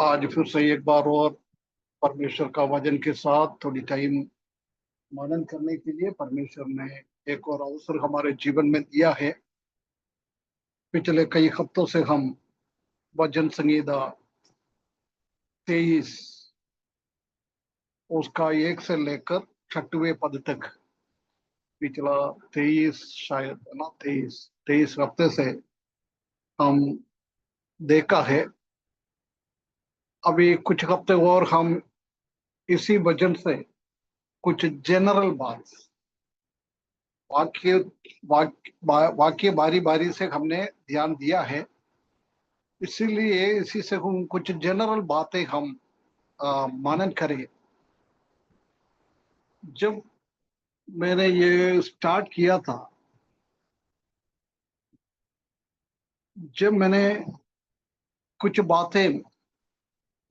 आज फिर से एक बार और परमेश्वर का वचन के साथ थोड़ी टाइम मनन करने के लिए परमेश्वर ने एक और अवसर हमारे जीवन में दिया है। पिछले कई हफ्तों से हम वचन संहिता 23 उसका 1 से लेकर 6वें पद तक पिछला 23 शायद है ना 23 हफ्ते से हम देखा है। अभी कुछ हफ्ते और हम इसी वचन से कुछ जनरल बात वाक्य वाक्य बारी बारी से हमने ध्यान दिया है। इसीलिए इसी से हम कुछ जनरल बातें हम मनन करें। जब मैंने ये स्टार्ट किया था, जब मैंने कुछ बातें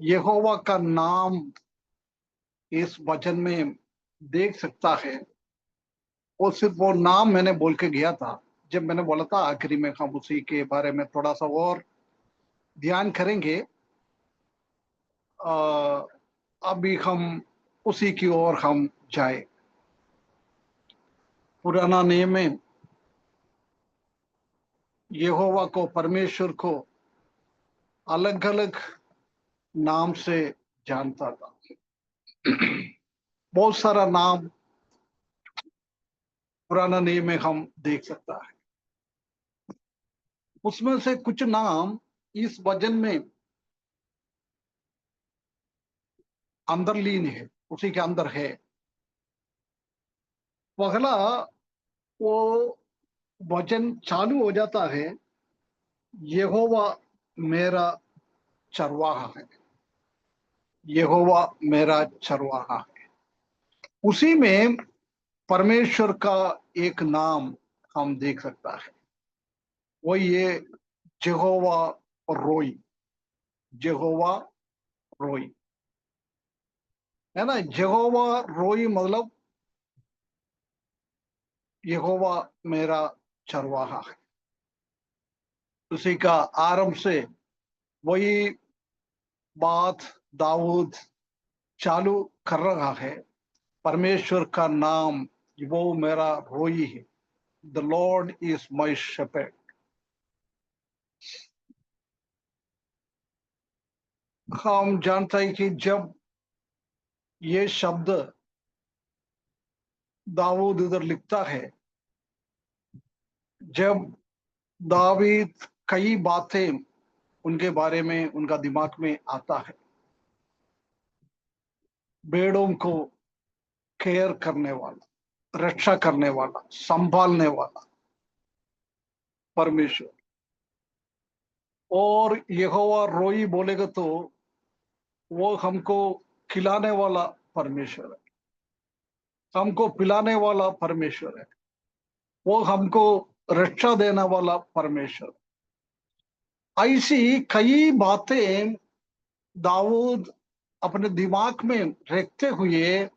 यहोवा का नाम इस वचन में देख सकता है, और सिर्फ वो नाम मैंने बोल के गया था। जब मैंने बोला था आखिरी में हम उसी के बारे में थोड़ा सा और ध्यान करेंगे। अ, अभी हम उसी की ओर हम जाए। पुराना नियम में यहोवा को, परमेश्वर को अलग अलग नाम से जानता था। बहुत सारा नाम पुराना नियम में हम देख सकता है। उसमें से कुछ नाम इस वचन में अंतर्लीन है, उसी के अंदर है। पहला वो वचन चालू हो जाता है, यहोवा मेरा चरवाहा है। यहोवा मेरा चरवाहा है। उसी में परमेश्वर का एक नाम हम देख सकता है, वो ये जेहोवा रोई। जेहोवा रोई है ना। जेहोवा रोई मतलब यहोवा मेरा चरवाहा है। उसी का आरंभ से वही बात दाऊद चालू कर रहा है। परमेश्वर का नाम वो मेरा रोई है। The Lord is my shepherd. हम जानते हैं कि जब ये शब्द दाऊद इधर लिखता है, जब दावीद कई बातें उनके बारे में उनका दिमाग में आता है। भेड़ों को केयर करने वाला, रक्षा करने वाला, संभालने वाला परमेश्वर। और यहोवा रोई बोलेगा तो वो हमको खिलाने वाला परमेश्वर है, हमको पिलाने वाला परमेश्वर है, वो हमको रक्षा देने वाला परमेश्वर। ऐसी कई बातें दाऊद अपने दिमाग में रखते हुए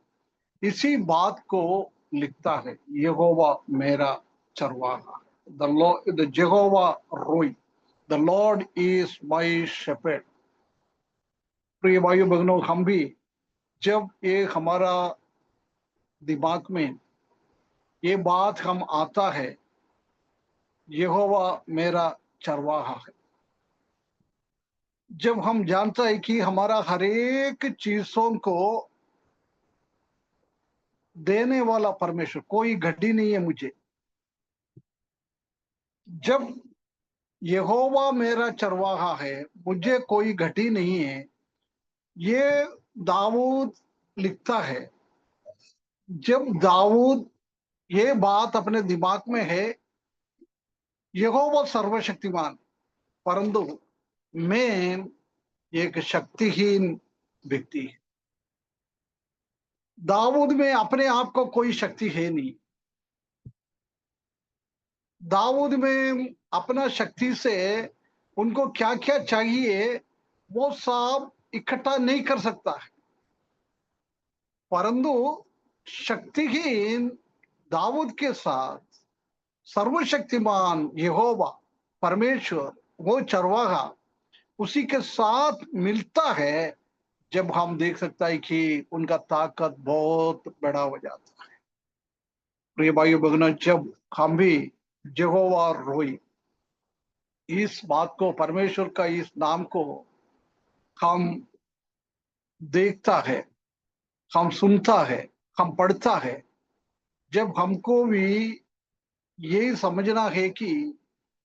इसी बात को लिखता है, यहोवा मेरा चरवाहा। The Jehovah Rohi, the Lord is my shepherd. प्रिय भाइयों बहनों, हम भी जब ये हमारा दिमाग में ये बात हम आता है, यहोवा मेरा चरवाहा है, जब हम जानते हैं कि हमारा हर एक चीजों को देने वाला परमेश्वर, कोई घटी नहीं है मुझे। जब यहोवा मेरा चरवाहा है, मुझे कोई घटी नहीं है, ये दाऊद लिखता है। जब दाऊद ये बात अपने दिमाग में है, यहोवा सर्वशक्तिमान, परंतु मैं एक शक्तिहीन व्यक्ति। दाऊद में अपने आप को कोई शक्ति है नहीं। दाऊद में अपना शक्ति से उनको क्या क्या चाहिए वो सब इकट्ठा नहीं कर सकता है। परंतु शक्तिहीन दाऊद के साथ सर्वशक्तिमान यहोवा परमेश्वर, वो चरवाहा, उसी के साथ मिलता है, जब हम देख सकता है कि उनका ताकत बहुत बड़ा हो जाता है। प्रिय भाइयों बहनों, जब हम भी यहोवा रोई, इस बात को, परमेश्वर का इस नाम को हम देखता है, हम सुनता है, हम पढ़ता है, जब हमको भी यही समझना है कि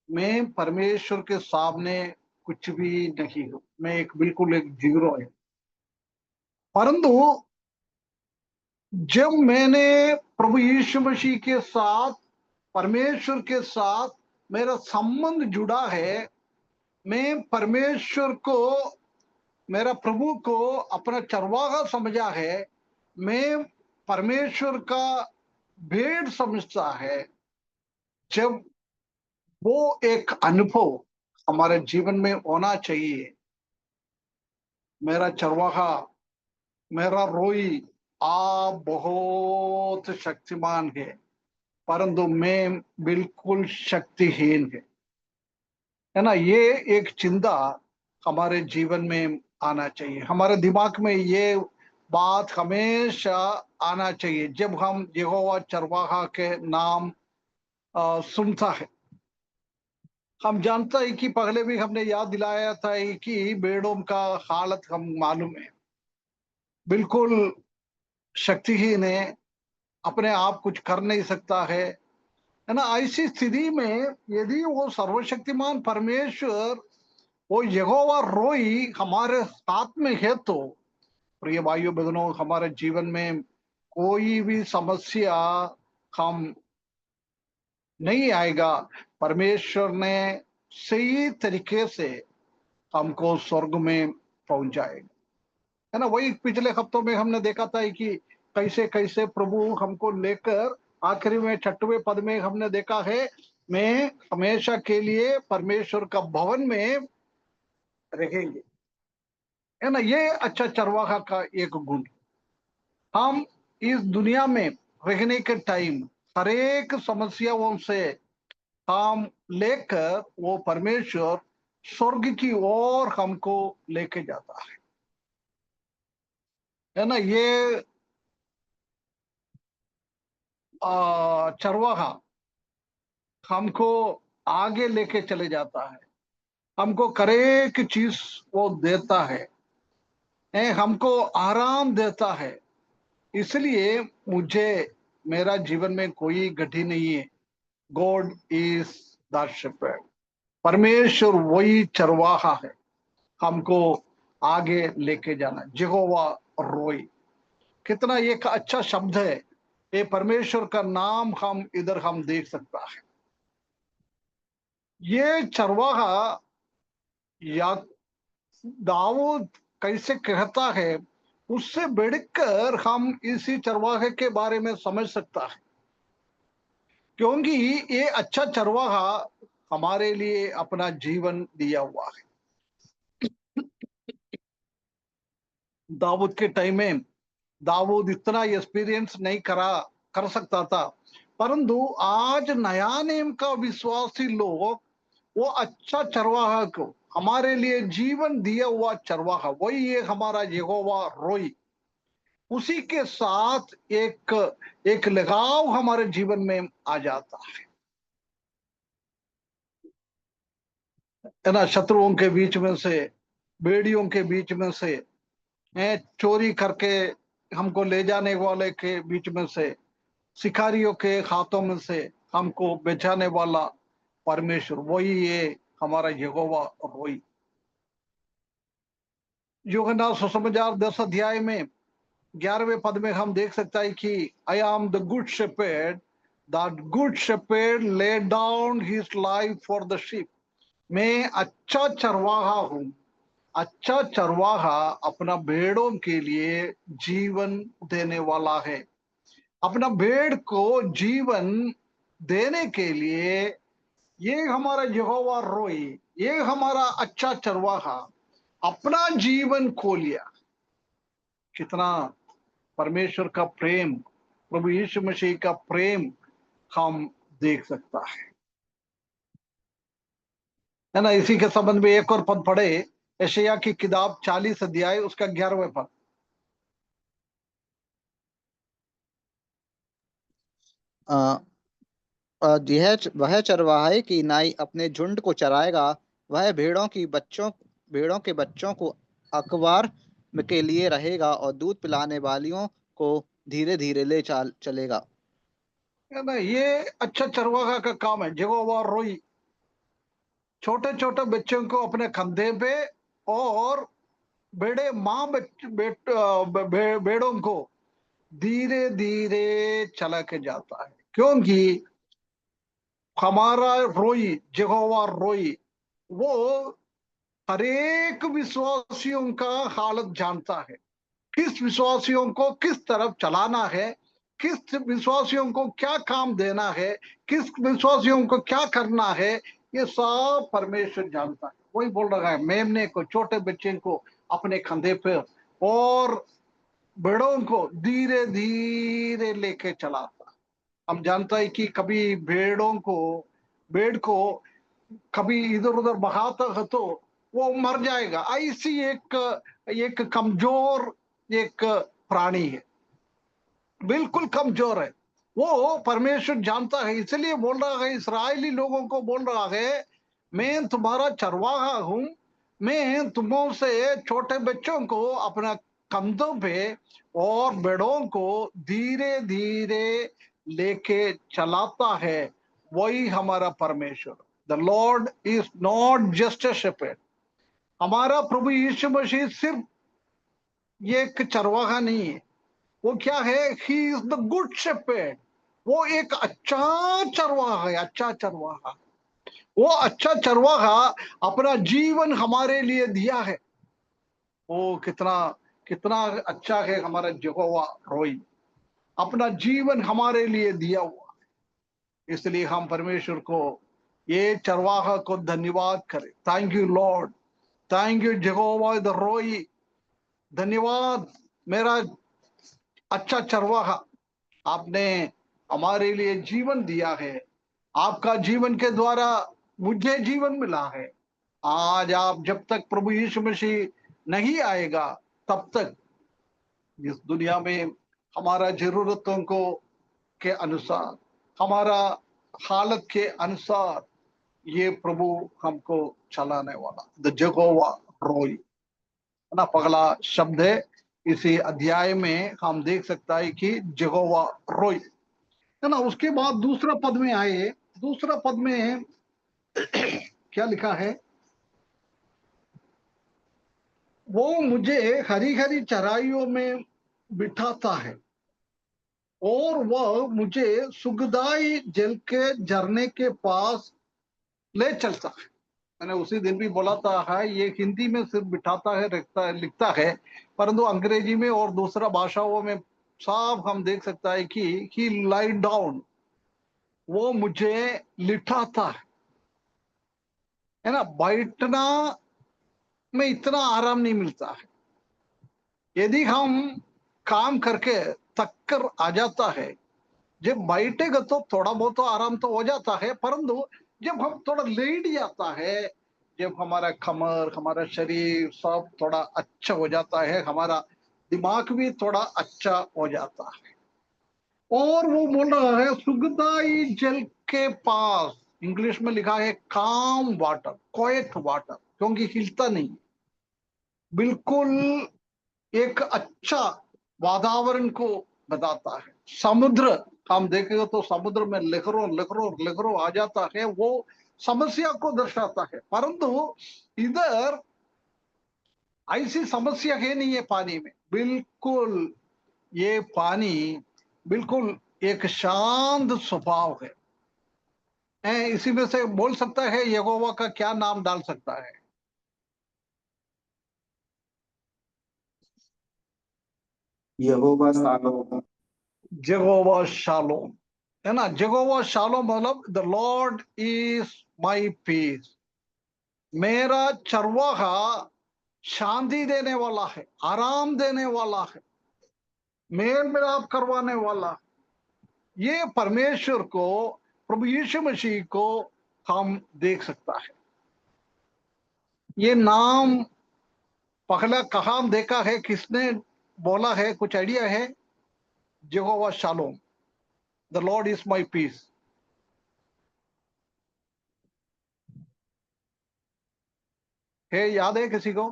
मैं परमेश्वर के सामने कुछ भी नहीं हूं, मैं एक बिल्कुल एक जीरो है। परंतु जब मैंने प्रभु यीशु मसीह के साथ, परमेश्वर के साथ मेरा संबंध जुड़ा है, मैं परमेश्वर को, मेरा प्रभु को अपना चरवाहा समझा है, मैं परमेश्वर का भेड़ समझता है, जब वो एक अनुभव हमारे जीवन में होना चाहिए। मेरा चरवाहा, मेरा रोई, आप बहुत शक्तिमान है, परंतु मैं बिल्कुल शक्तिहीन है ना। ये एक चिंता हमारे जीवन में आना चाहिए, हमारे दिमाग में ये बात हमेशा आना चाहिए जब हम यहोवा चरवाहा के नाम सुनता है। हम जानता है कि पहले भी हमने याद दिलाया था कि भेड़ों का हालत हम मालूम है, बिल्कुल शक्तिहीन है, अपने आप कुछ कर नहीं सकता है ना। ऐसी स्थिति में यदि वो सर्वशक्तिमान परमेश्वर, वो यहोवा रोई हमारे साथ में है, तो प्रिय भाइयों बहनों, हमारे जीवन में कोई भी समस्या हम नहीं आएगा। परमेश्वर ने सही तरीके से हमको स्वर्ग में पहुंचाएगा, है ना। वही पिछले हफ्तों में हमने देखा था कि कैसे कैसे प्रभु हमको लेकर आखिरी में 6वें पद में हमने देखा है, मैं हमेशा के लिए परमेश्वर का भवन में रहेंगे, है ना। ये अच्छा चरवाहा का एक गुण। हम इस दुनिया में रहने के टाइम हर एक समस्याओं से हम लेकर वो परमेश्वर स्वर्ग की ओर हमको लेके जाता है ना। ये चरवाहा हमको आगे लेके चले जाता है, हमको हरेक चीज वो देता है, हमको आराम देता है। इसलिए मुझे, मेरा जीवन में कोई गति नहीं है। गॉड इज द शेपर्ड, परमेश्वर वही चरवाहा है, हमको आगे लेके जाना। यहोवा रोई, कितना एक अच्छा शब्द है। ये परमेश्वर का नाम हम इधर हम देख सकता है। ये चरवाहा या दाऊद कैसे कहता है, उससे बढ़कर हम इसी चरवाहे के बारे में समझ सकता है, क्योंकि ये अच्छा चरवाहा हमारे लिए अपना जीवन दिया हुआ है। दाऊद के टाइम में दाऊद इतना एक्सपीरियंस नहीं कर सकता था, परंतु आज नया नेम का विश्वासी लोग वो अच्छा चरवाहा को, हमारे लिए जीवन दिया हुआ चरवाहा, वही है हमारा यहोवा रोई, उसी के साथ एक एक लगाव हमारे जीवन में आ जाता है ना। शत्रुओं के बीच में से, बेड़ियों के बीच में से, चोरी करके हमको ले जाने वाले के बीच में से, शिकारियों के हाथों में से हमको बचाने वाला परमेश्वर, वही है हमारा यहोवा रोई। यूहन्ना सुसमाचार 10 अध्याय में 11वें पद में हम देख सकता है कि I am the good shepherd, the good shepherd lay down his life for the sheep. मैं अच्छा चरवाहा हूं, अच्छा चरवाहा अपना भेड़ों के लिए जीवन देने वाला है। अपना भेड़ को जीवन देने के लिए ये हमारा यहोवा रोई, ये हमारा अच्छा चरवाहा अपना जीवन खो लिया। कितना परमेश्वर का प्रेम, प्रभु यीशु मसीह का प्रेम हम देख सकता है ना। इसी के संबंध में एक और पद पढ़े, यशायाह की किताब 40 अध्याय उसका 11वें पद। अ, वह चरवाहे की नाई अपने झुंड को चराएगा। वह भेड़ों के बच्चों को अखबार के लिए रहेगा और दूध पिलाने वालियों को धीरे धीरे चलेगा। है ना, ये अच्छा चरवाहा का काम है। यहोवा रोई छोटे छोटे बच्चों को अपने कंधे पे, और बड़े माँ भेड़ों को धीरे धीरे चला के जाता है, क्योंकि हमारा रोई, यहोवा रोई, वो हरेक विश्वासियों का हालत जानता है। किस विश्वासियों को किस तरफ चलाना है, किस विश्वासियों को क्या काम देना है, किस विश्वासियों को क्या करना है, ये सब परमेश्वर जानता है। वही बोल रहा है, मेमने को, छोटे बच्चे को अपने कंधे पे, और भेड़ों को धीरे धीरे लेके चलाता। हम जानता है कि कभी भेड़ को कभी इधर उधर बहाता है तो वो मर जाएगा। ऐसी एक एक कमजोर एक प्राणी है, बिल्कुल कमजोर है। वो परमेश्वर जानता है, इसलिए बोल रहा है, इसराइली लोगों को बोल रहा है, मैं तुम्हारा चरवाहा हूं, मैं तुमों से छोटे बच्चों को अपना कंधों पे और भेड़ों को धीरे धीरे लेके चलाता है। वही हमारा परमेश्वर। The Lord is not just a shepherd. हमारा प्रभु यीशु मसीह सिर्फ ये एक चरवाहा नहीं है, वो क्या है? He is the good shepherd. वो एक अच्छा चरवाहा है, अच्छा चरवाहा। वो अच्छा चरवाहा अपना जीवन हमारे लिए दिया है। वो कितना कितना अच्छा है हमारा यहोवा रोई, अपना जीवन हमारे लिए दिया हुआ। इसलिए हम परमेश्वर को, ये चरवाहा को धन्यवाद करें। Thank you Lord, thank you Jehovah the रोई। धन्यवाद मेरा अच्छा चरवाहा, आपने हमारे लिए जीवन दिया है। आपका जीवन के द्वारा मुझे जीवन मिला है। आज आप जब तक प्रभु यीशु मसीह नहीं आएगा, तब तक इस दुनिया में हमारा जरूरतों को के अनुसार, हमारा हालत के अनुसार ये प्रभु हमको चलाने वाला, द यहोवा रोई, है ना, पगला शब्द है। इसी अध्याय में हम देख सकता है कि यहोवा रोई, है ना। उसके बाद दूसरा पद में आए, दूसरा पद में क्या लिखा है? वो मुझे हरी हरी चराइयों में बिठाता है, और वह मुझे सुखदाई जल के झरने के पास ले चलता है। मैंने उसी दिन भी बोला था, है ये हिंदी में सिर्फ बिठाता है, रखता है, लिखता है, परंतु अंग्रेजी में और दूसरा भाषाओं में साफ हम देख सकता है कि ही लाई डाउन, वो मुझे लिटाता है ना। बैठना में इतना आराम नहीं मिलता है। यदि हम काम करके थक कर आ जाता है, जब बैठेगा तो थोड़ा बहुत तो आराम तो हो जाता है, परंतु जब हम थोड़ा लेट जाता है, जब हमारा कमर, हमारा शरीर सब थोड़ा अच्छा हो जाता है, हमारा दिमाग भी थोड़ा अच्छा हो जाता है। और वो बोल रहा है सुखदाई जल के पास, इंग्लिश में लिखा है काम वाटर, क्वाइट वाटर, क्योंकि हिलता नहीं, बिल्कुल एक अच्छा वातावरण को बताता है। समुद्र, हम देखेंगे तो समुद्र में लहरों लहरों लहरों आ जाता है, वो समस्या को दर्शाता है, परंतु इधर ऐसी समस्या है नहीं है पानी में। बिल्कुल ये पानी बिल्कुल एक शांत स्वभाव है। इसी में से बोल सकता है यहोवा का क्या नाम डाल सकता है? Jehovah shalom. यहोवा शालोम, है ना। यहोवा शालोम मतलब the Lord is my peace. मेरा चरवाहा शांति देने वाला है, आराम देने वाला है, मेल मिलाप करवाने वाला है। ये परमेश्वर को, प्रभु यीशु मसीह को हम देख सकता है। ये नाम पहला कहाँ देखा है, किसने बोला है, कुछ आइडिया है? Jehovah Shalom, the Lord is my peace. है, याद है किसी को?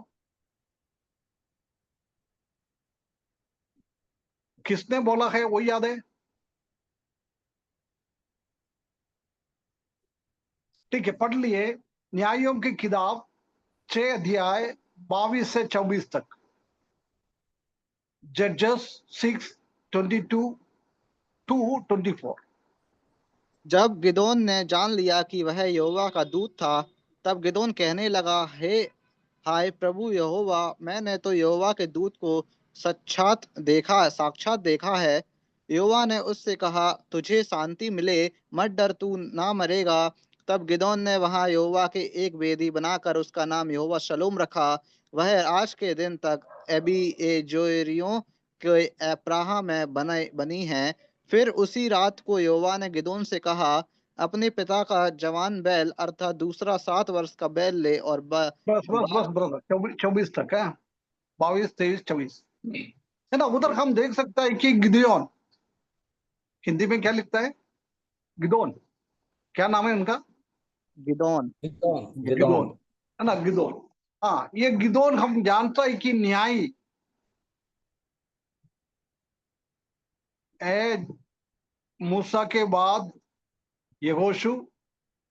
किसने बोला है वो याद है? ठीक है, पढ़ लिए। न्यायों की किताब 6 अध्याय 22 से 24 तक। जजेस 6:22 to 24। जब गिदोन ने जान लिया कि वह यहोवा का दूत था, तब गिदोन कहने लगा, हे हाय प्रभु यहोवा, मैंने तो यहोवा के दूत को साक्षात देखा है। यहोवा ने उससे कहा, तुझे शांति मिले, मत डर, तू ना मरेगा। तब गिदोन ने वहां यहोवा के एक वेदी बनाकर उसका नाम यहोवा शलोम रखा। वह आज के दिन तक एबीएजेरियों के एप्राहा में बनी है। फिर उसी रात को यहोवा ने गिदोन से कहा, अपने पिता का जवान बैल अर्थात दूसरा 7 वर्ष का बैल ले और बस बस बस ब्रदर, 24 तक है। 22, 23, 24 है ना। उधर हम देख सकता है कि गिदोन, हिंदी में क्या लिखता है? गिदोन। क्या नाम है उनका? गिदोन। गिदोन, है ना, गिदोन। हाँ, ये गिदोन हम जानता है कि न्यायी है। मूसा के बाद यहोशू,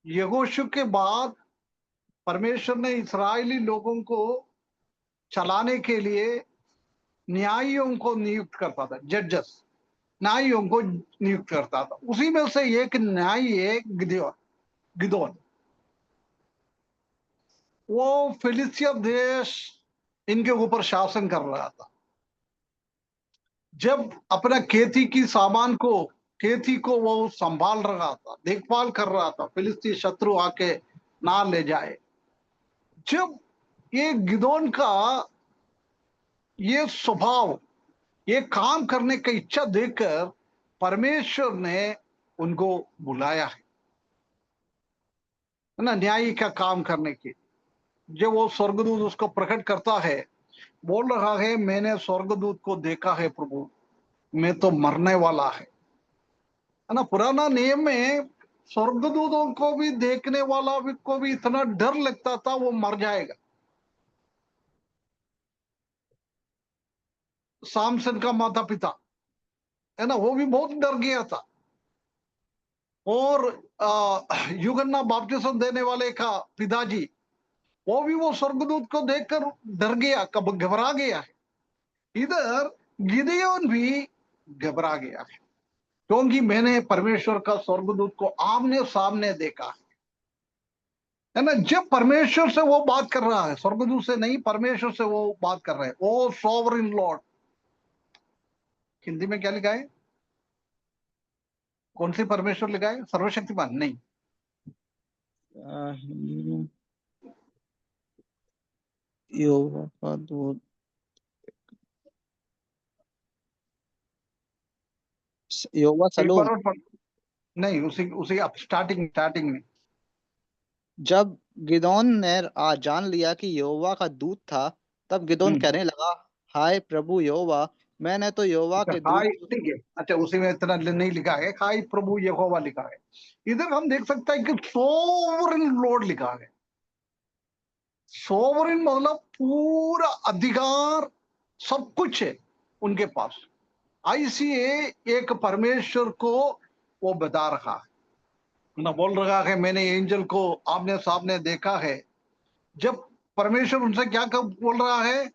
यहोशू के बाद परमेश्वर ने इस्राएली लोगों को चलाने के लिए न्यायियों को नियुक्त करता था। जजेस, न्यायियों को नियुक्त करता था। उसी में से एक न्यायी है गिदोन। गिदोन वो फिलिस्तीय देश इनके ऊपर शासन कर रहा था। जब अपना खेती को वो संभाल रहा था, देखभाल कर रहा था, फिलिस्तीय शत्रु आके ना ले जाए। जब ये गिदोन का ये स्वभाव, ये काम करने की इच्छा देखकर परमेश्वर ने उनको बुलाया है ना, न्याय का काम करने के। जब वो स्वर्गदूत उसको प्रकट करता है, बोल रहा है, मैंने स्वर्गदूत को देखा है प्रभु, मैं तो मरने वाला है ना। पुराना नियम में स्वर्गदूतों को भी देखने वाला भी को भी इतना डर लगता था वो मर जाएगा। सामसन का माता पिता है ना, वो भी बहुत डर गया था। और यूहन्ना बपतिस्मा देने वाले का पिताजी, वो भी वो स्वर्गदूत को देखकर डर गया, कब घबरा गया है। इधर गिदयोन भी घबरा गया है, क्योंकि मैंने परमेश्वर का स्वर्गदूत को आमने सामने देखा है ना। जब परमेश्वर से वो बात कर रहा है, स्वर्गदूत से नहीं, परमेश्वर से वो बात कर रहे हैं। ओ सॉवरेन लॉर्ड, हिंदी में क्या लिखा है? कौन सी परमेश्वर लिखा है? सर्वशक्तिमान नहीं। यहोवा का दूत, यहोवा एक बार सलोम। और पढ़। नहीं, उसी उसी स्टार्टिंग में। जब गिदोन ने जान लिया कि यहोवा का दूत था, तब गिदोन हम्म। कहने लगा, हाय प्रभु यहोवा, मैंने तो यहोवा अच्छा, के दूत हाय, ठीक है। अच्छा, उसी में इतना नहीं लिखा है, हाय प्रभु यहोवा लिखा है। इधर हम देख सकते हैं कि सोवरेन लॉर्ड लिखा है। सोवरेन मतलब पूरा अधिकार, सब कुछ है उनके पास। ऐसी एक परमेश्वर को वो बता रहा है ना। बोल रहा है, मैंने एंजल को आमने सामने देखा है। जब परमेश्वर उनसे क्या बोल रहा है?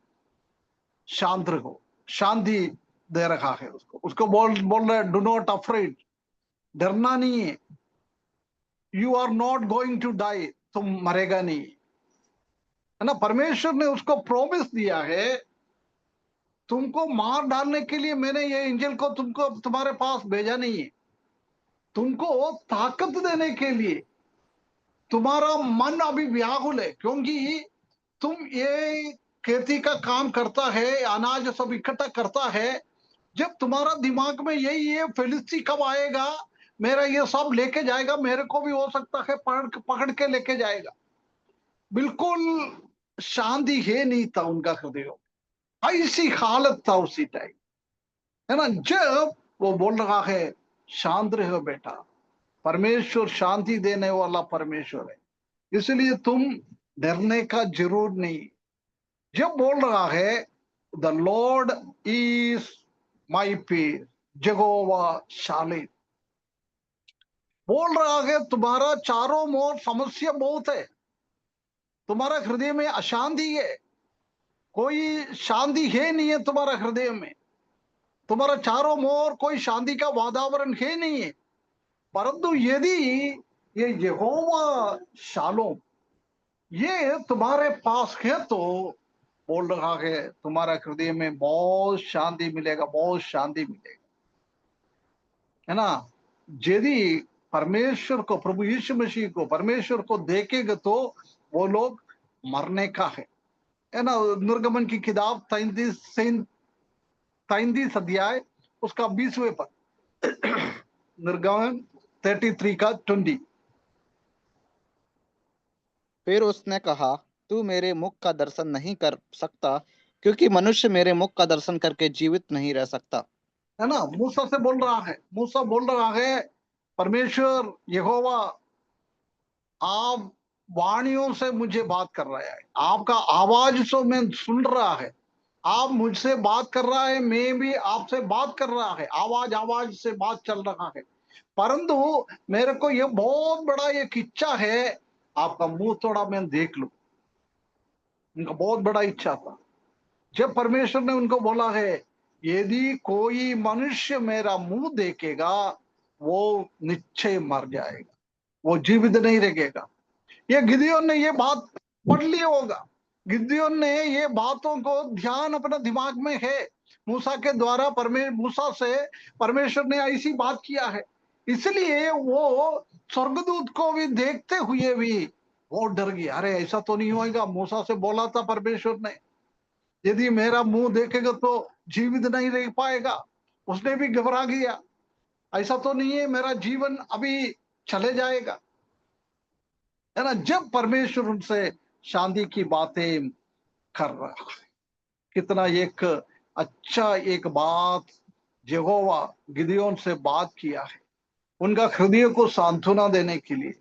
शांत रहो, शांति दे रहा है उसको। उसको बोल रहा है, डू नॉट अफ्रेड, डरना नहीं है। You are not going to die, तुम मरेगा नहीं, है ना। परमेश्वर ने उसको प्रॉमिस दिया है, तुमको मार डालने के लिए मैंने ये एंजल को तुमको तुम्हारे पास भेजा नहीं है, तुमको ताकत देने के लिए। तुम्हारा मन अभी व्याकुल है, क्योंकि तुम ये खेती का काम करता है, अनाज सब इकट्ठा करता है। जब तुम्हारा दिमाग में यही है, फिलिस्ती कब आएगा, मेरा ये सब लेके जाएगा, मेरे को भी हो सकता है पकड़ के लेके जाएगा। बिल्कुल शांति है नहीं था उनका हृदय, ऐसी हालत था उसी टाइम, है ना। जब वो बोल रहा है शांत रहो बेटा, परमेश्वर शांति देने वाला परमेश्वर है, इसलिए तुम डरने का जरूर नहीं। जब बोल रहा है the Lord is my peace, Jehovah Shalom, बोल रहा है तुम्हारा चारों ओर समस्या बहुत है, तुम्हारा हृदय में अशांति है, कोई शांति है नहीं है तुम्हारा हृदय में, तुम्हारा चारों ओर कोई शांति का वातावरण है नहीं है। परंतु यदि ये यहोवा शालोम ये तुम्हारे पास है तो बोल रहा है तुम्हारा हृदय में बहुत शांति मिलेगा, बहुत शांति मिलेगा, है ना। यदि परमेश्वर को, प्रभु यीशु मसीह को, परमेश्वर को देखेगा तो वो लोग मरने का है ना। निर्गमन की किताब 33 अध्याय उसका 20वें पद, निर्गमन 33 का 20। फिर उसने कहा, तू मेरे मुख का दर्शन नहीं कर सकता, क्योंकि मनुष्य मेरे मुख का दर्शन करके जीवित नहीं रह सकता। है ना। मूसा से बोल रहा है, मूसा बोल रहा है परमेश्वर यहोवा आप वाणियों से मुझे बात कर रहा है, आपका आवाज से मैं सुन रहा है, आप मुझसे बात कर रहा है, मैं भी आपसे बात कर रहा है, आवाज आवाज से बात चल रहा है। परंतु मेरे को ये बहुत बड़ा एक इच्छा है, आपका मुंह थोड़ा मैं देख लूं। उनका बहुत बड़ा इच्छा था। जब परमेश्वर ने उनको बोला है यदि कोई मनुष्य मेरा मुंह देखेगा वो निश्चय मर जाएगा, वो जीवित नहीं रहेगा। ये गिदियोन ने ये बात पढ़ लिया होगा, गिदियोन ने ये बातों को ध्यान अपना दिमाग में है, मूसा के द्वारा मूसा से परमेश्वर ने ऐसी बात किया है, इसलिए वो स्वर्गदूत को भी देखते हुए भी वो डर गया। अरे ऐसा तो नहीं होगा, मूसा से बोला था परमेश्वर ने यदि मेरा मुंह देखेगा तो जीवित नहीं रह पाएगा, उसने भी घबरा गया, ऐसा तो नहीं है मेरा जीवन अभी चले जाएगा, है ना। जब परमेश्वर उनसे शांति की बातें कर रहा है, कितना एक अच्छा एक बात यहोवा गिदियोन से बात किया है, उनका हृदय को सांत्वना देने के लिए,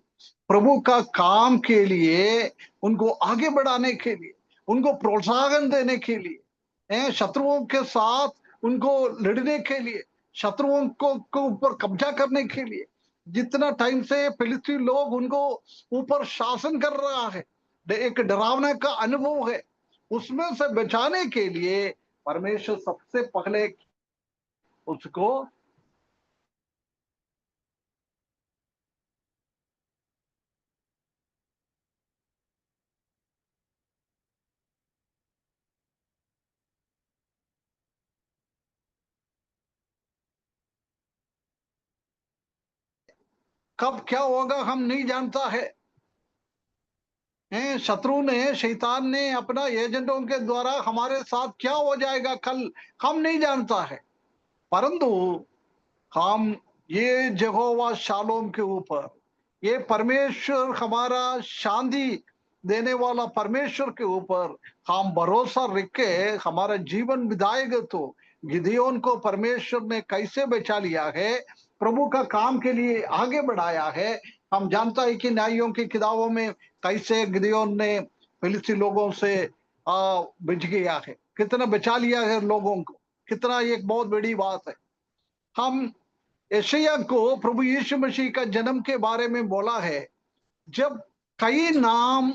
प्रभु का काम के लिए, उनको आगे बढ़ाने के लिए, उनको प्रोत्साहन देने के लिए, शत्रुओं के साथ उनको लड़ने के लिए, शत्रुओं को ऊपर कब्जा करने के लिए, जितना टाइम से फिलिस्ती लोग उनको ऊपर शासन कर रहा है, एक डरावने का अनुभव है, उसमें से बचाने के लिए परमेश्वर सबसे पहले उसको कब क्या होगा हम नहीं जानता है, शत्रु ने, शैतान ने अपना एजेंटों के द्वारा हमारे साथ क्या हो जाएगा कल हम नहीं जानता है। परंतु हम ये यहोवा शालोम के ऊपर, ये परमेश्वर हमारा शांति देने वाला परमेश्वर के ऊपर हम भरोसा रख के हमारा जीवन बिताएगा तो गिदियोन को परमेश्वर ने कैसे बचा लिया है, प्रभु का काम के लिए आगे बढ़ाया है। हम जानता है कि न्यायों की किताबों में कैसे गिदियोन ने फिलिस्ती लोगों से बच गया है, कितना बचा लिया है लोगों को, कितना एक बहुत बड़ी बात है। हम यशायाह को प्रभु यीशु मसीह का जन्म के बारे में बोला है, जब कई नाम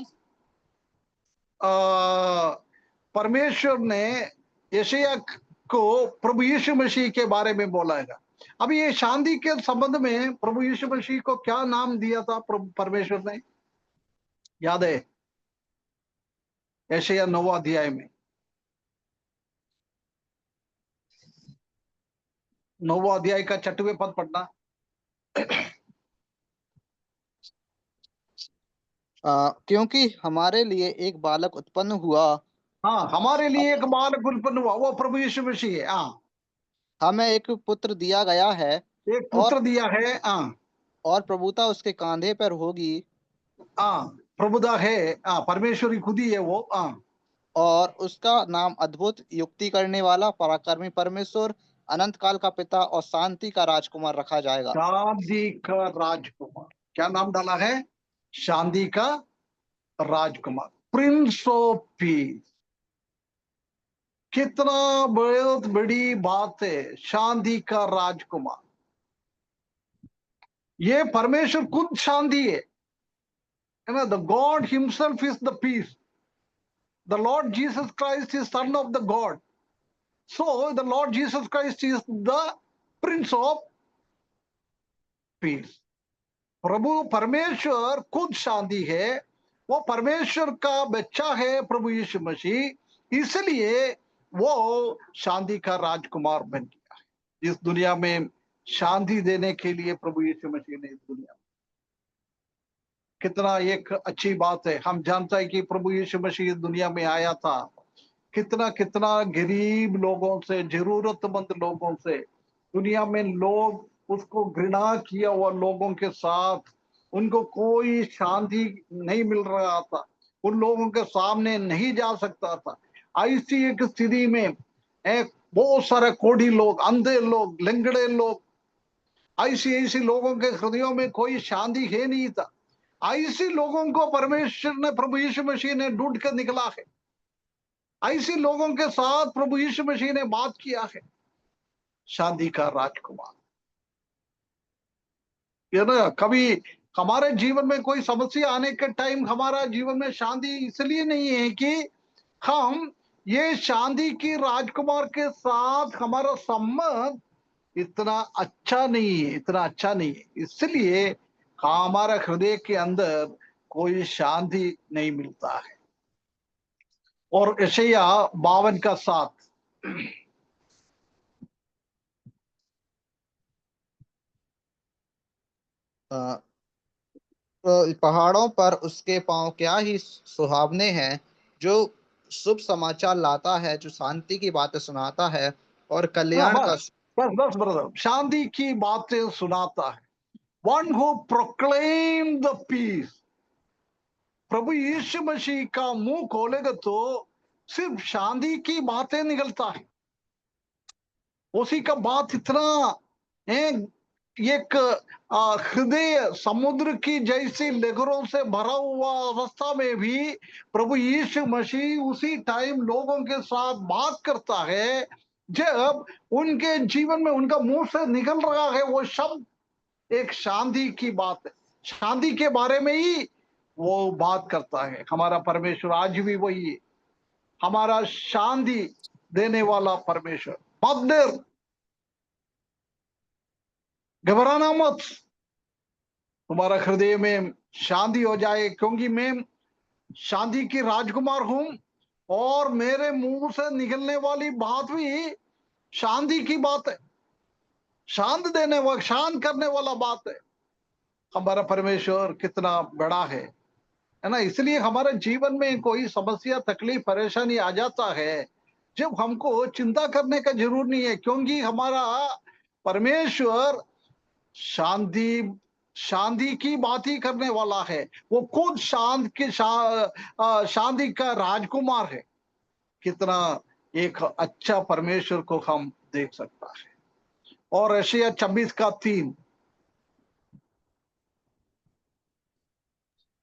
परमेश्वर ने यशायाह को प्रभु यीशु मसीह के बारे में बोला है। अभी ये शांति के संबंध में प्रभु यीशु मसीह को क्या नाम दिया था परमेश्वर ने, याद है? यशायाह 9 अध्याय में 9 अध्याय का 6वें पद पढ़ना। क्योंकि हमारे लिए एक बालक उत्पन्न हुआ, हाँ, हमारे लिए एक बालक उत्पन्न हुआ, वो प्रभु यीशु मसीह है। हाँ, हमें एक पुत्र दिया गया है, एक पुत्र और दिया है। हाँ और प्रभुता उसके कांधे पर होगी, हाँ, प्रभुदा है, परमेश्वरी खुद ही है वो। और उसका नाम अद्भुत, युक्ति करने वाला, पराक्रमी परमेश्वर, अनंत काल का पिता और शांति का राजकुमार रखा जाएगा। शांति का राजकुमार, क्या नाम डाला है? शांति का राजकुमार, प्रिंस ऑफ पीस। कितना बहुत बड़ी बात है, शांति का राजकुमार। ये परमेश्वर खुद शांति है ना। The God himself is the peace. The Lord Jesus Christ is son of the God. So the Lord Jesus Christ is the prince of peace. प्रभु परमेश्वर खुद शांति है, वो परमेश्वर का बच्चा है प्रभु यीशु मसीह, इसलिए वो शांति का राजकुमार बन गया है। इस दुनिया में शांति देने के लिए प्रभु यीशु मसीह ने इस दुनिया में, कितना एक अच्छी बात है। हम जानते हैं कि प्रभु यीशु मसीह इस दुनिया में आया था, कितना कितना गरीब लोगों से, जरूरतमंद लोगों से, दुनिया में लोग उसको घृणा किया हुआ लोगों के साथ, उनको कोई शांति नहीं मिल रहा था, उन लोगों के सामने नहीं जा सकता था। ऐसी एक स्थिति में एक बहुत सारे कोढ़ी लोग, अंधे लोग, लंगड़े लोग, ऐसी ऐसी लोगों के हृदयों में कोई शांति है नहीं था। ऐसे लोगों को परमेश्वर ने, प्रभु यीशु मसीह ने ढूंढ कर निकला है। ऐसे लोगों के साथ प्रभु यीशु मसीह ने बात किया है। शांति का राजकुमार, ये ना, कभी हमारे जीवन में कोई समस्या आने के टाइम हमारा जीवन में शांति इसलिए नहीं है कि हम ये शांति की राजकुमार के साथ हमारा संबंध इतना अच्छा नहीं है, इतना अच्छा नहीं है, इसलिए हमारा हृदय के अंदर कोई शांति नहीं मिलता है। और यशायाह 52 का 7, पहाड़ों पर उसके पांव क्या ही सुहावने हैं, जो शुभ समाचार लाता है, जो शांति की बातें सुनाता है और कल्याण का। बस बस बस ब्रदर, शांति की बातें सुनाता है। One who proclaim the peace. प्रभु यीशु मसीह का मुंह खोलेगा तो सिर्फ शांति की बातें निकलता है। उसी का बात इतना है, एक हृदय समुद्र की जैसी लहरों से भरा हुआ अवस्था में भी प्रभु यीशु मसीह उसी टाइम लोगों के साथ बात करता है, जब उनके जीवन में उनका मुंह से निकल रहा है वो शब्द एक शांति की बात है। शांति के बारे में ही वो बात करता है। हमारा परमेश्वर आज भी वही है, हमारा शांति देने वाला परमेश्वर। मत देर, घबराना मत, तुम्हारा हृदय में शांति हो जाए, क्योंकि मैं शांति की राजकुमार हूं और मेरे मुंह से निकलने वाली बात भी शांति की बात है, शांत देने वाला, शांत करने वाला बात है। हमारा परमेश्वर कितना बड़ा है ना। इसलिए हमारे जीवन में कोई समस्या, तकलीफ, परेशानी आ जाता है, जब हमको चिंता करने का जरूर नहीं है, क्योंकि हमारा परमेश्वर शांति शांति की बात ही करने वाला है। वो खुद शांति का राजकुमार है। कितना एक अच्छा परमेश्वर को हम देख सकता है। और यशायाह 26 का 3,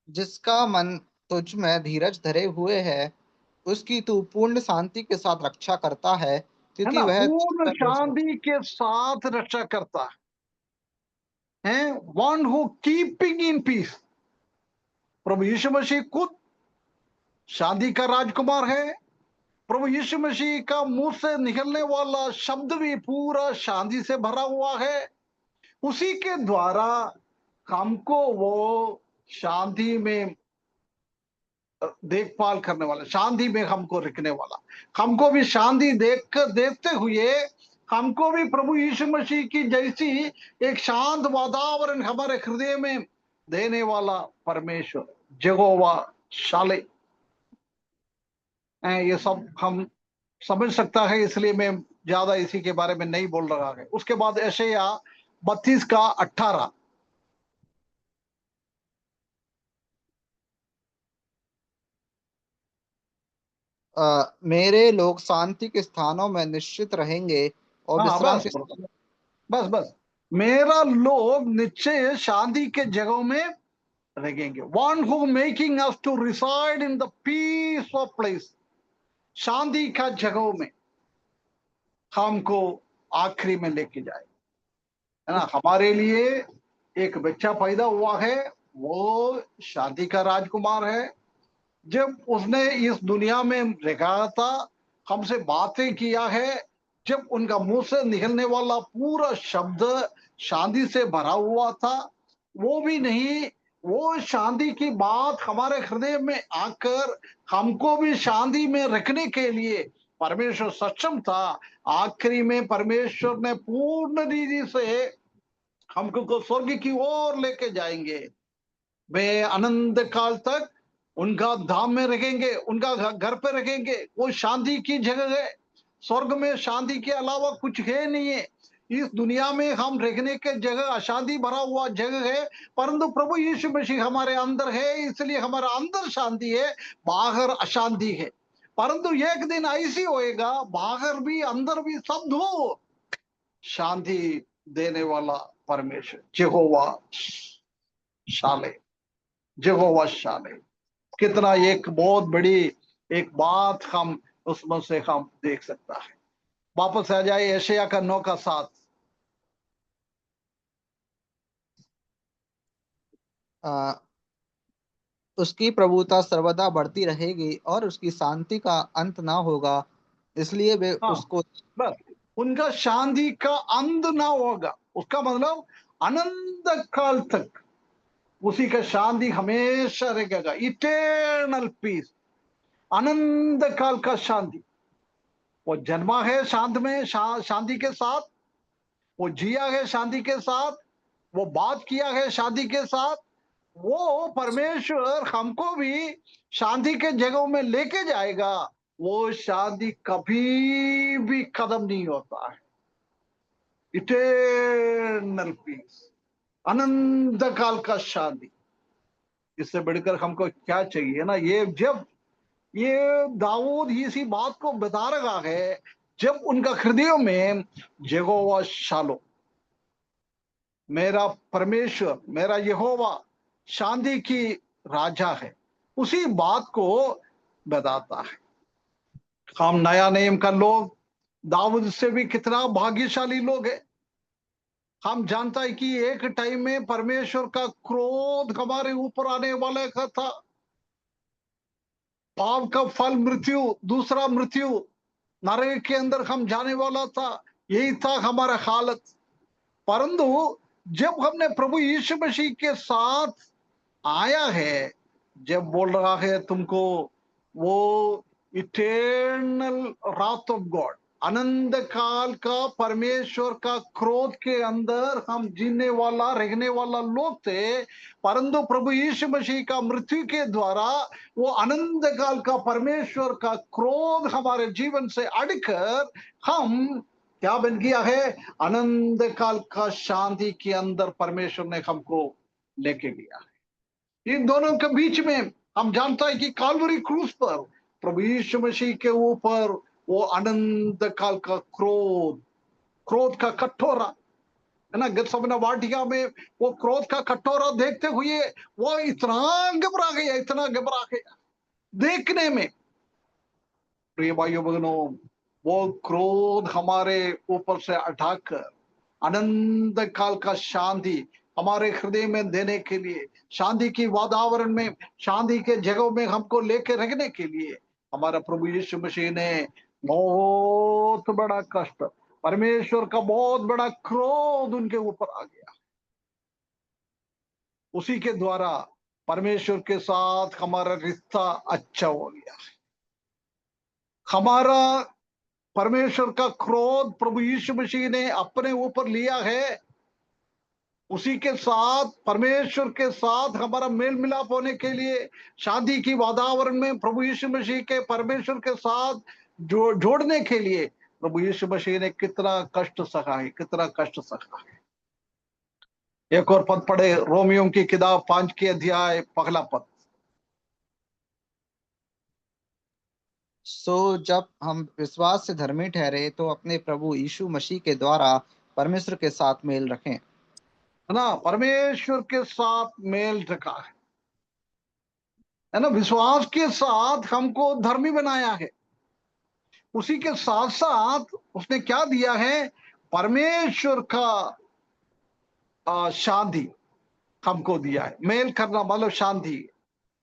जिसका मन तुझ में धीरज धरे हुए है, उसकी तू पूर्ण शांति के साथ रक्षा करता है, है क्योंकि ना, वह पूर्ण चित्त में से। शांति के साथ रक्षा करता है। One who keeping in peace. प्रभु यीशु मसीह खुद शांति का राजकुमार है। प्रभु यीशु मसीह का मुंह से निकलने वाला शब्द भी पूरा शांति से भरा हुआ है। उसी के द्वारा हमको वो शांति में देखभाल करने वाला, शांति में हमको रखने वाला, हमको भी शांति देखते हुए हमको भी प्रभु यीशु मसीह की जैसी एक शांत वातावरण हमारे हृदय में देने वाला परमेश्वर यहोवा शाले। ये सब हम समझ सकता है, इसलिए मैं ज्यादा इसी के बारे में नहीं बोल रहा है। उसके बाद यशायाह 32 का 18, मेरे लोग शांति के स्थानों में निश्चित रहेंगे और हाँ विश्राम बस के बस बस बस, मेरा लोग निश्चय शांति के जगहों में रहेंगे। One who making us to reside in the peace of place, शांति का जगहों में हमको आखिरी में लेके जाए, है ना। हमारे लिए एक बच्चा पैदा हुआ है, वो शांति का राजकुमार है। जब उसने इस दुनिया में रखा था, हमसे बातें किया है, जब उनका मुंह से निकलने वाला पूरा शब्द शांति से भरा हुआ था, वो भी नहीं, वो शांति की बात हमारे हृदय में आकर हमको भी शांति में रखने के लिए परमेश्वर सक्षम था। आखिरी में परमेश्वर ने पूर्ण रीति से हमको को स्वर्ग की ओर लेके जाएंगे। वे अनंत काल तक उनका धाम में रखेंगे, उनका घर पे रखेंगे। वो शांति की जगह है। स्वर्ग में शांति के अलावा कुछ है नहीं है। इस दुनिया में हम रहने के जगह अशांति भरा हुआ जगह है, परंतु प्रभु यीशु मसीह हमारे अंदर है, इसलिए हमारे अंदर शांति है, बाहर अशांति है। परंतु एक दिन ऐसी होएगा, बाहर भी अंदर भी सब धो शांति देने वाला परमेश्वर यहोवा शाले, यहोवा शाले। कितना एक बहुत बड़ी एक बात हम उसमें से हम देख सकता है। वापस आ जाए यशायाह का 9 का 7। आ, उसकी प्रभुता सर्वदा बढ़ती रहेगी और उसकी शांति का अंत ना होगा, इसलिए वे हाँ उसको बस, उनका शांति का अंत ना होगा, उसका मतलब अनंत काल तक उसी का शांति हमेशा रहेगा। इटर्नल पीस, अनंत काल का शांति। वो जन्मा है शांत में, शांति के साथ, वो जिया है शांति के साथ, वो बात किया है शांति के साथ। वो परमेश्वर हमको भी शांति के जगहों में लेके जाएगा। वो शांति कभी भी खत्म नहीं होता है। इटर्नल पीस, अनंत काल का शांति। इससे बढ़कर हमको क्या चाहिए ना। ये जब ये दाऊद इसी बात को बता रहा है, जब उनका हृदय में यहोवा शालो, मेरा परमेश्वर, मेरा यहोवा शांति की राजा है, उसी बात को बताता है। हम नया नियम का लोग दाऊद से भी कितना भाग्यशाली लोग है। हम जानता है कि एक टाइम में परमेश्वर का क्रोध हमारे ऊपर आने वाला का था। पाप का फल मृत्यु, दूसरा मृत्यु, नरक के अंदर हम जाने वाला था। यही था हमारा हालत। परंतु जब हमने प्रभु यीशु मसीह के साथ आया है, जब बोल रहा है तुमको वो इटर्नल रात ऑफ गॉड, अनंत काल का परमेश्वर का क्रोध के अंदर हम जीने वाला रहने वाला लोग थे। परंतु प्रभु यीशु मसीह का मृत्यु के द्वारा वो अनंत काल का परमेश्वर का क्रोध हमारे जीवन से अड़कर हम क्या बन गया है, अनंत काल का शांति के अंदर परमेश्वर ने हमको लेके गया है। इन दोनों के बीच में हम जानता है कि काल्वरी क्रूस पर प्रभु यीशु मसीह के ऊपर वो अनंत काल का क्रोध, क्रोध का कटोरा, है ना। गत्समना वाटिका में वो क्रोध का कटोरा देखते हुए वो इतना घबरा गया, इतना घबरा गया देखने में। प्रिय भाइयों बहनों, वो क्रोध हमारे ऊपर से हटाकर अनंत काल का शांति हमारे हृदय में देने के लिए, शांति की वातावरण में, शांति के जगहों में हमको लेके रखने के लिए हमारा प्रभु यीशु मसीह ने बहुत बड़ा कष्ट, परमेश्वर का बहुत बड़ा क्रोध उनके ऊपर आ गया। उसी के द्वारा परमेश्वर के साथ हमारा रिश्ता अच्छा हो गया। हमारा परमेश्वर का क्रोध प्रभु यीशु मसीह ने अपने ऊपर लिया है। उसी के साथ, परमेश्वर के साथ हमारा मेल मिलाप होने के लिए, शांति की वातावरण में प्रभु यीशु मसीह के परमेश्वर के साथ जोड़ने के लिए प्रभु यीशु मसीह ने कितना कष्ट सहा है, कितना कष्ट सहा है। एक और पद पढ़े, रोमियो की किताब 5 के अध्याय 1 पद। सो जब हम विश्वास से धर्मी ठहरे तो अपने प्रभु यीशु मसीह के द्वारा परमेश्वर के साथ मेल रखें। है ना, परमेश्वर के साथ मेल रखा है ना, विश्वास के साथ हमको धर्मी बनाया है। उसी के साथ साथ उसने क्या दिया है, परमेश्वर का शांति हमको दिया है। मेल करना मतलब शांति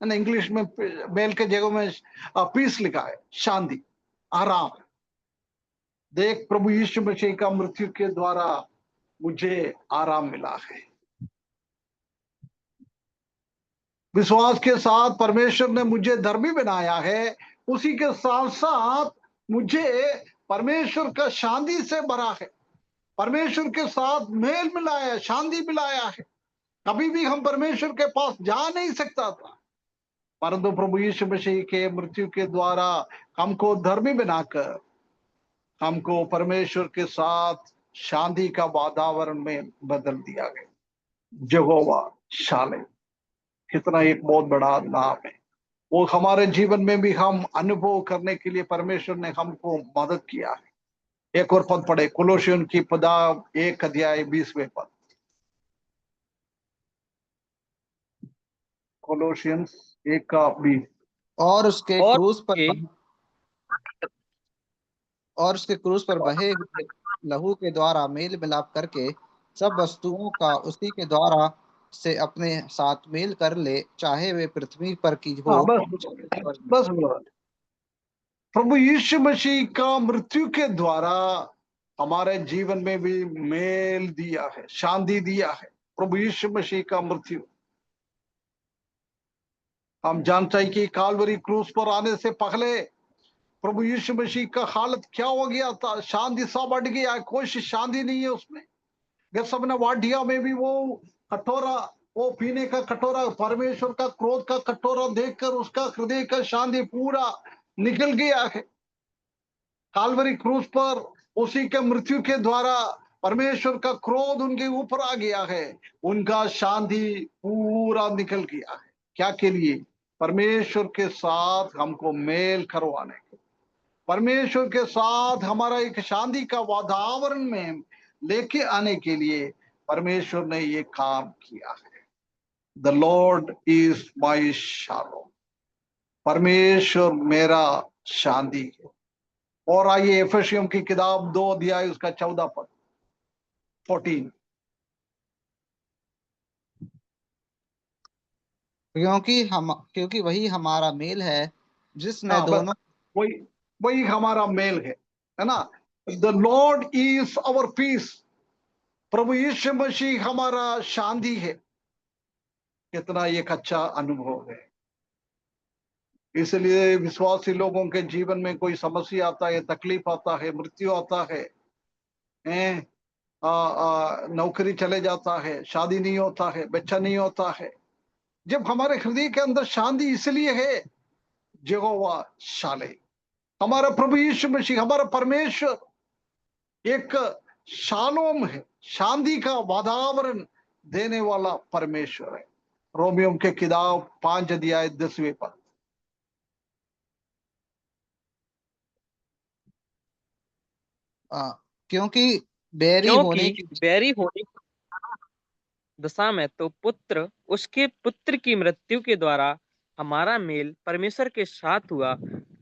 है ना, इंग्लिश में मेल के जगह में पीस लिखा है, शांति, आराम। देख, प्रभु यीशु मसीह का मृत्यु के द्वारा मुझे आराम मिला है। विश्वास के साथ परमेश्वर ने मुझे धर्मी बनाया है, उसी के साथ साथ मुझे परमेश्वर का शांति से भरा है, परमेश्वर के साथ मेल मिलाया, शांति मिलाया है। कभी भी हम परमेश्वर के पास जा नहीं सकता था, परंतु प्रभु यीशु मसीह के मृत्यु के द्वारा हमको धर्मी बनाकर हमको परमेश्वर के साथ शांति का वातावरण में बदल दिया गया। यहोवा शालेम, कितना एक बहुत बड़ा नाम है। वो हमारे जीवन में भी हम अनुभव करने के लिए परमेश्वर ने हमको मदद किया है। एक और पद पढ़े, कोलोसियन की किताब 1 अध्याय 20वें पद। कोलोसियंस 1:20। और उसके और क्रूस पर के और उसके क्रूस पर बहे हुए लहू के द्वारा मेल मिलाप करके सब वस्तुओं का उसी के द्वारा से अपने साथ मेल कर ले, चाहे वे पृथ्वी पर की हो हाँ, बस चाहे स्वर्ग में। बस बस। प्रभु यीशु मसीह का मृत्यु के द्वारा हमारे जीवन में भी मेल दिया है, शांति दिया है। प्रभु यीशु मसीह का मृत्यु, हम जानते हैं कि कालवरी क्रूस पर आने से पहले प्रभु यीशु मसीह का हालत क्या हो गया था। शांति सा बढ़ गया है, कोई शांति नहीं है उसमें। गत्समने वाटिया में भी वो कटोरा, वो पीने का कटोरा, परमेश्वर का क्रोध का कटोरा देखकर उसका हृदय का शांति पूरा निकल गया है। कालवरी क्रूस पर उसी के मृत्यु के द्वारा परमेश्वर का क्रोध उनके ऊपर आ गया है, उनका शांति पूरा निकल गया है। क्या के लिए? परमेश्वर के साथ हमको मेल करवाने के, परमेश्वर के साथ हमारा एक शांति का वातावरण में लेके आने के लिए परमेश्वर ने ये काम किया है। The Lord is my shalom, परमेश्वर मेरा शांति है। और आइए एफेसियों की किताब 2 अध्याय उसका 14 पद, 14। क्योंकि वही हमारा मेल है जिसने हाँ, बस दोनों वही वही हमारा मेल है ना। The Lord is our peace, प्रभु यीशु मसीह हमारा शांति है। कितना एक अच्छा अनुभव है। इसलिए विश्वासी लोगों के जीवन में कोई समस्या आता है, तकलीफ आता है, मृत्यु आता है, नौकरी चले जाता है, शादी नहीं होता है, बच्चा नहीं होता है, जब हमारे हृदय के अंदर शांति इसलिए है, यहोवा शाले, हमारा प्रभु यीशु मसीह, हमारा परमेश्वर एक शालोम है, शांति का वातावरण देने वाला परमेश्वर है। रोमियो के किताब 5 अध्याय 10वें पद। क्योंकि बैरी होने क्योंकि की बैरी होने की दशा में तो पुत्र उसके पुत्र की मृत्यु के द्वारा हमारा मेल परमेश्वर के साथ हुआ,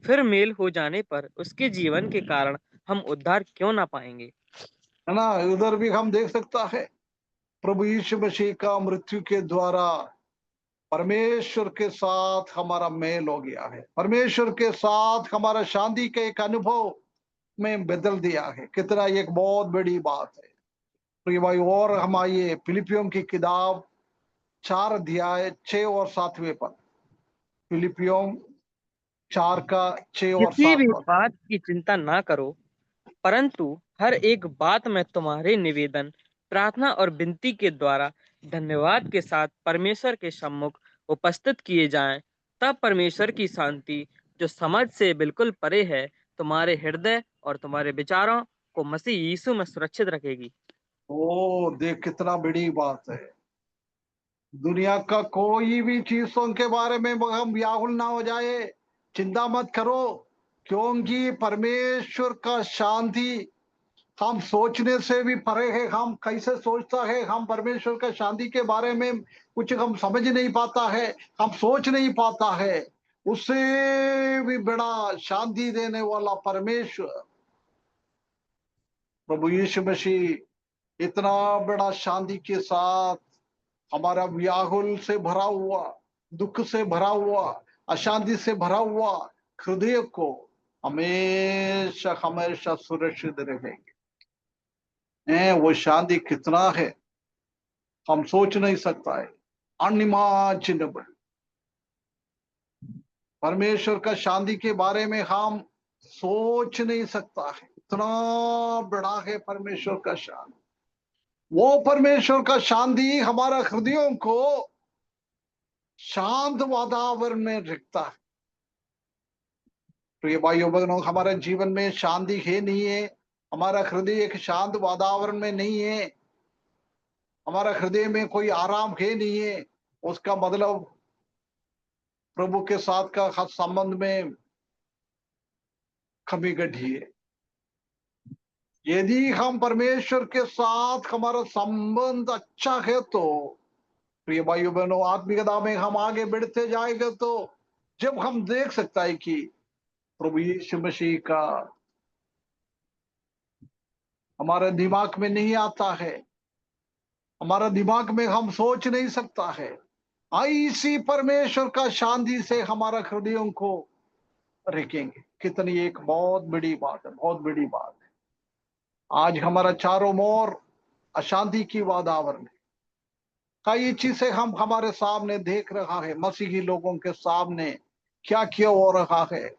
फिर मेल हो जाने पर उसके जीवन के कारण हम उद्धार क्यों ना पाएंगे। है ना, उधर भी हम देख सकता है, प्रभु यीशु मसीह का मृत्यु के द्वारा परमेश्वर के साथ हमारा मेल हो गया है, परमेश्वर के साथ हमारा शांति का एक अनुभव में बदल दिया है। कितना एक बहुत बड़ी बात है प्रिय भाई। और हम आइए फिलिपियों की किताब 4 अध्याय 6 और 7वें पद। फिलिपियों 4 का 6 और किसी 7 भी पद। बात की चिंता ना करो, परंतु हर एक बात में तुम्हारे निवेदन, प्रार्थना और विनती के द्वारा धन्यवाद के साथ परमेश्वर के सम्मुख उपस्थित किए जाएं। तब परमेश्वर की शांति, जो समझ से बिल्कुल परे है, तुम्हारे हृदय और तुम्हारे विचारों को मसीह यीशु में सुरक्षित रखेगी। ओ देख, कितना बड़ी बात है। दुनिया का कोई भी चीजों के बारे में हम व्याकुल ना हो जाए, चिंता मत करो। क्योंकि परमेश्वर का शांति हम सोचने से भी परे है। हम कैसे सोचता है, हम परमेश्वर का शांति के बारे में कुछ हम समझ नहीं पाता है, हम सोच नहीं पाता है। उससे भी बड़ा शांति देने वाला परमेश्वर प्रभु यीशु मसीह इतना बड़ा शांति के साथ हमारा व्याकुल से भरा हुआ, दुख से भरा हुआ, अशांति से भरा हुआ हृदय को हमेशा हमेशा सुरक्षित रखेंगे। वो शांति कितना है हम सोच नहीं सकता है, अनइमेजिनेबल। परमेश्वर का शांति के बारे में हम सोच नहीं सकता है, इतना बड़ा है परमेश्वर का शांति। वो परमेश्वर का शांति हमारा हृदयों को शांत वातावरण में रखता है। प्रिय भाइयों बहनों, हमारे जीवन में शांति है नहीं है, हमारा हृदय एक शांत वातावरण में नहीं है, हमारा हृदय में कोई आराम है नहीं है, उसका मतलब प्रभु के साथ का संबंध में कमी घटी है। यदि हम परमेश्वर के साथ हमारा संबंध अच्छा है तो प्रिय भाइयों बहनों, आत्मिकता में हम आगे बढ़ते जाएंगे तो जब हम देख सकता है कि प्रभु यीशु मसीह का हमारे दिमाग में नहीं आता है, हमारा दिमाग में हम सोच नहीं सकता है, ऐसी परमेश्वर का शांति से हमारा हृदयों को रखेंगे। कितनी एक बहुत बड़ी बात है, बहुत बड़ी बात है। आज हमारा चारों ओर अशांति की वातावरण है, कई चीजें हम हमारे सामने देख रहा है। मसीही लोगों के सामने क्या क्या हो रहा है,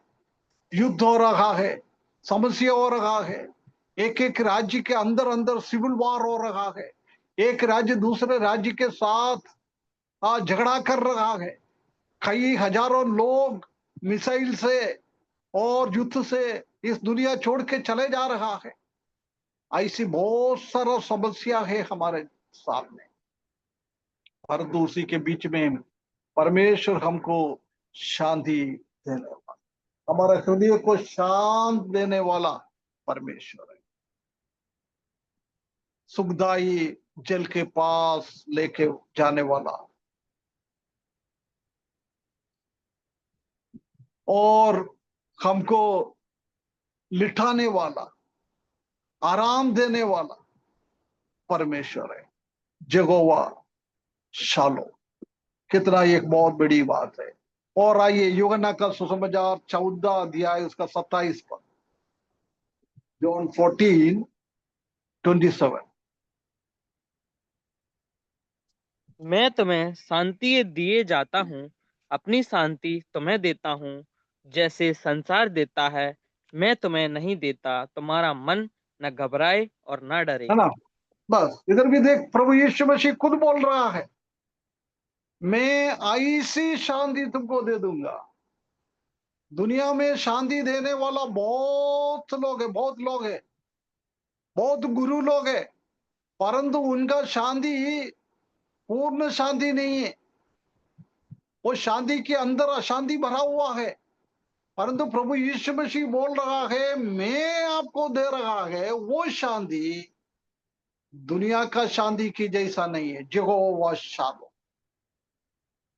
युद्ध हो रहा है, समस्या हो रहा है, एक एक राज्य के अंदर अंदर सिविल वार हो रहा है, एक राज्य दूसरे राज्य के साथ झगड़ा कर रहा है, कई हजारों लोग मिसाइल से और युद्ध से इस दुनिया छोड़ के चले जा रहा है। ऐसी बहुत सारा समस्या है हमारे सामने, परंतु उसी के बीच में परमेश्वर हमको शांति देने वाला, हमारे हृदय को शांत देने वाला परमेश्वर है। सुखदाई जल के पास लेके जाने वाला और हमको लिटाने वाला, आराम देने वाला परमेश्वर है, यहोवा शालोम। कितना एक बहुत बड़ी बात है। और आइए यूहन्ना का सुसमाचार 14 अध्याय उसका 27 पद, जॉन 14:27। मैं तुम्हें शांति दिए जाता हूँ, अपनी शांति तुम्हें देता हूँ। जैसे संसार देता है, मैं तुम्हें नहीं देता। तुम्हारा मन न घबराए और न डरे। है ना? बस इधर भी देख, प्रभु यीशु मसीह खुद बोल रहा है, मैं ऐसी शांति तुमको दे दूंगा। दुनिया में शांति देने वाला बहुत लोग है, बहुत लोग है, बहुत गुरु लोग है, परंतु उनका शांति पूर्ण शांति नहीं है। वो शांति के अंदर अशांति भरा हुआ है। परंतु प्रभु यीशु मसीह बोल रहा है, मैं आपको दे रहा है वो शांति दुनिया का शांति की जैसा नहीं है, यहोवा शालोम।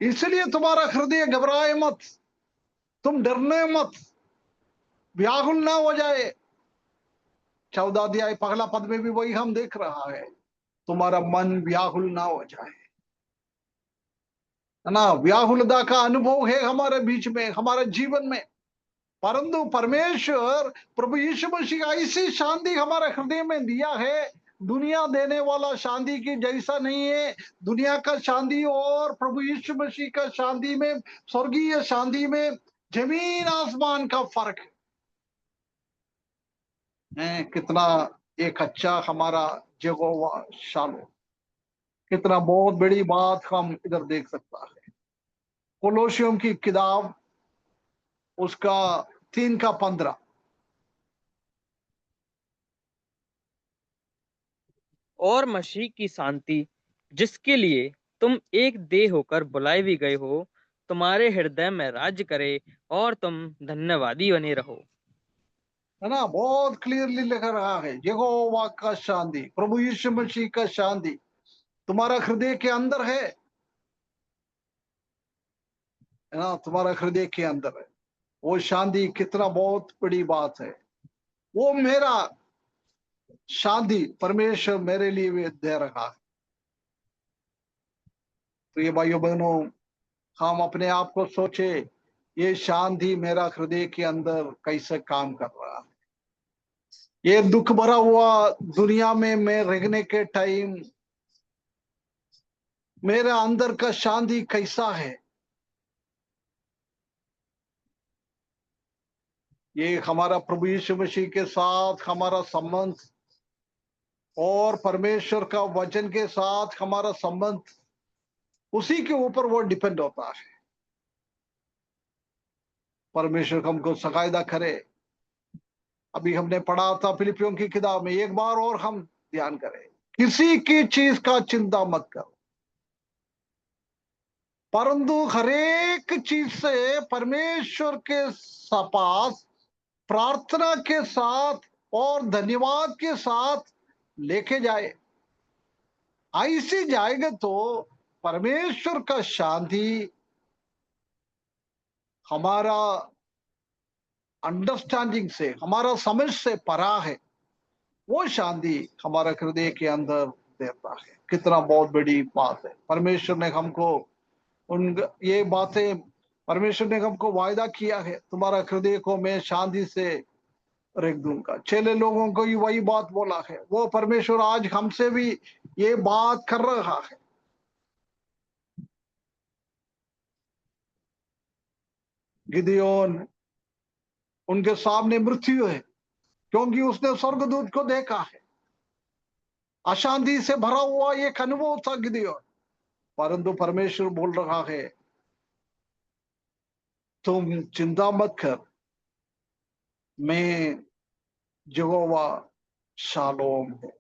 इसलिए तुम्हारा हृदय घबराए मत, तुम डरने मत, व्याकुल ना हो जाए। 14 अध्याय पहला पद में भी वही हम देख रहा है, तुम्हारा मन व्याकुल ना हो जाए, है ना? व्याकुलता का अनुभव है हमारे बीच में, हमारे जीवन में, परंतु परमेश्वर प्रभु यीशु मसीह ऐसी शांति हमारे हृदय में दिया है, दुनिया देने वाला शांति की जैसा नहीं है। दुनिया का शांति और प्रभु यीशु मसीह का शांति में, स्वर्गीय शांति में जमीन आसमान का फर्क है। कितना एक अच्छा हमारा यहोवा शालोम, कितना बहुत बड़ी बात हम इधर देख सकता है। कोलोसियों की किताब उसका 3:15। और मसीह की शांति, जिसके लिए तुम एक देह होकर बुलाए भी गए हो, तुम्हारे हृदय में राज्य करे और तुम धन्यवादी बने रहो। है ना, बहुत क्लियरली लिखा रहा है, यहोवा का शांति, प्रभु यीशु मसीह का शांति तुम्हारा हृदय के अंदर है ना, तुम्हारा हृदय के अंदर है। वो शांति कितना बहुत बड़ी बात है। वो मेरा शांति परमेश्वर मेरे लिए भी दे रहा है। प्रिय भाइयों बहनों, हम अपने आप को सोचे, ये शांति मेरा हृदय के अंदर कैसे काम कर रहा है। ये दुख भरा हुआ दुनिया में मैं रहने के टाइम मेरे अंदर का शांति कैसा है। ये हमारा प्रभु यीशु मसीह के साथ हमारा संबंध और परमेश्वर का वचन के साथ हमारा संबंध, उसी के ऊपर वो डिपेंड होता है। परमेश्वर हमको सकायदा करे। अभी हमने पढ़ा था फिलिपियों की किताब में, एक बार और हम ध्यान करें, किसी की चीज का चिंता मत करो, परंतु हरेक चीज से परमेश्वर के पास प्रार्थना के साथ और धन्यवाद के साथ लेके जाए। ऐसे जाएगा तो परमेश्वर का शांति हमारा अंडरस्टैंडिंग से, हमारा समझ से परा है। वो शांति हमारा हृदय के अंदर देता है। कितना बहुत बड़ी बात है। परमेश्वर ने हमको ये बातें, परमेश्वर ने हमको वायदा किया है, तुम्हारा हृदय को मैं शांति से रख दूंगा। चेले लोगों को ही वही बात बोला है। वो परमेश्वर आज हमसे भी ये बात कर रहा है। गिदियोन, उनके सामने मृत्यु है क्योंकि उसने स्वर्गदूत को देखा है। अशांति से भरा हुआ एक अनुभव था गिदियोन, परंतु परमेश्वर बोल रहा है, तुम चिंता मत कर, मैं यहोवा शालोम हूं,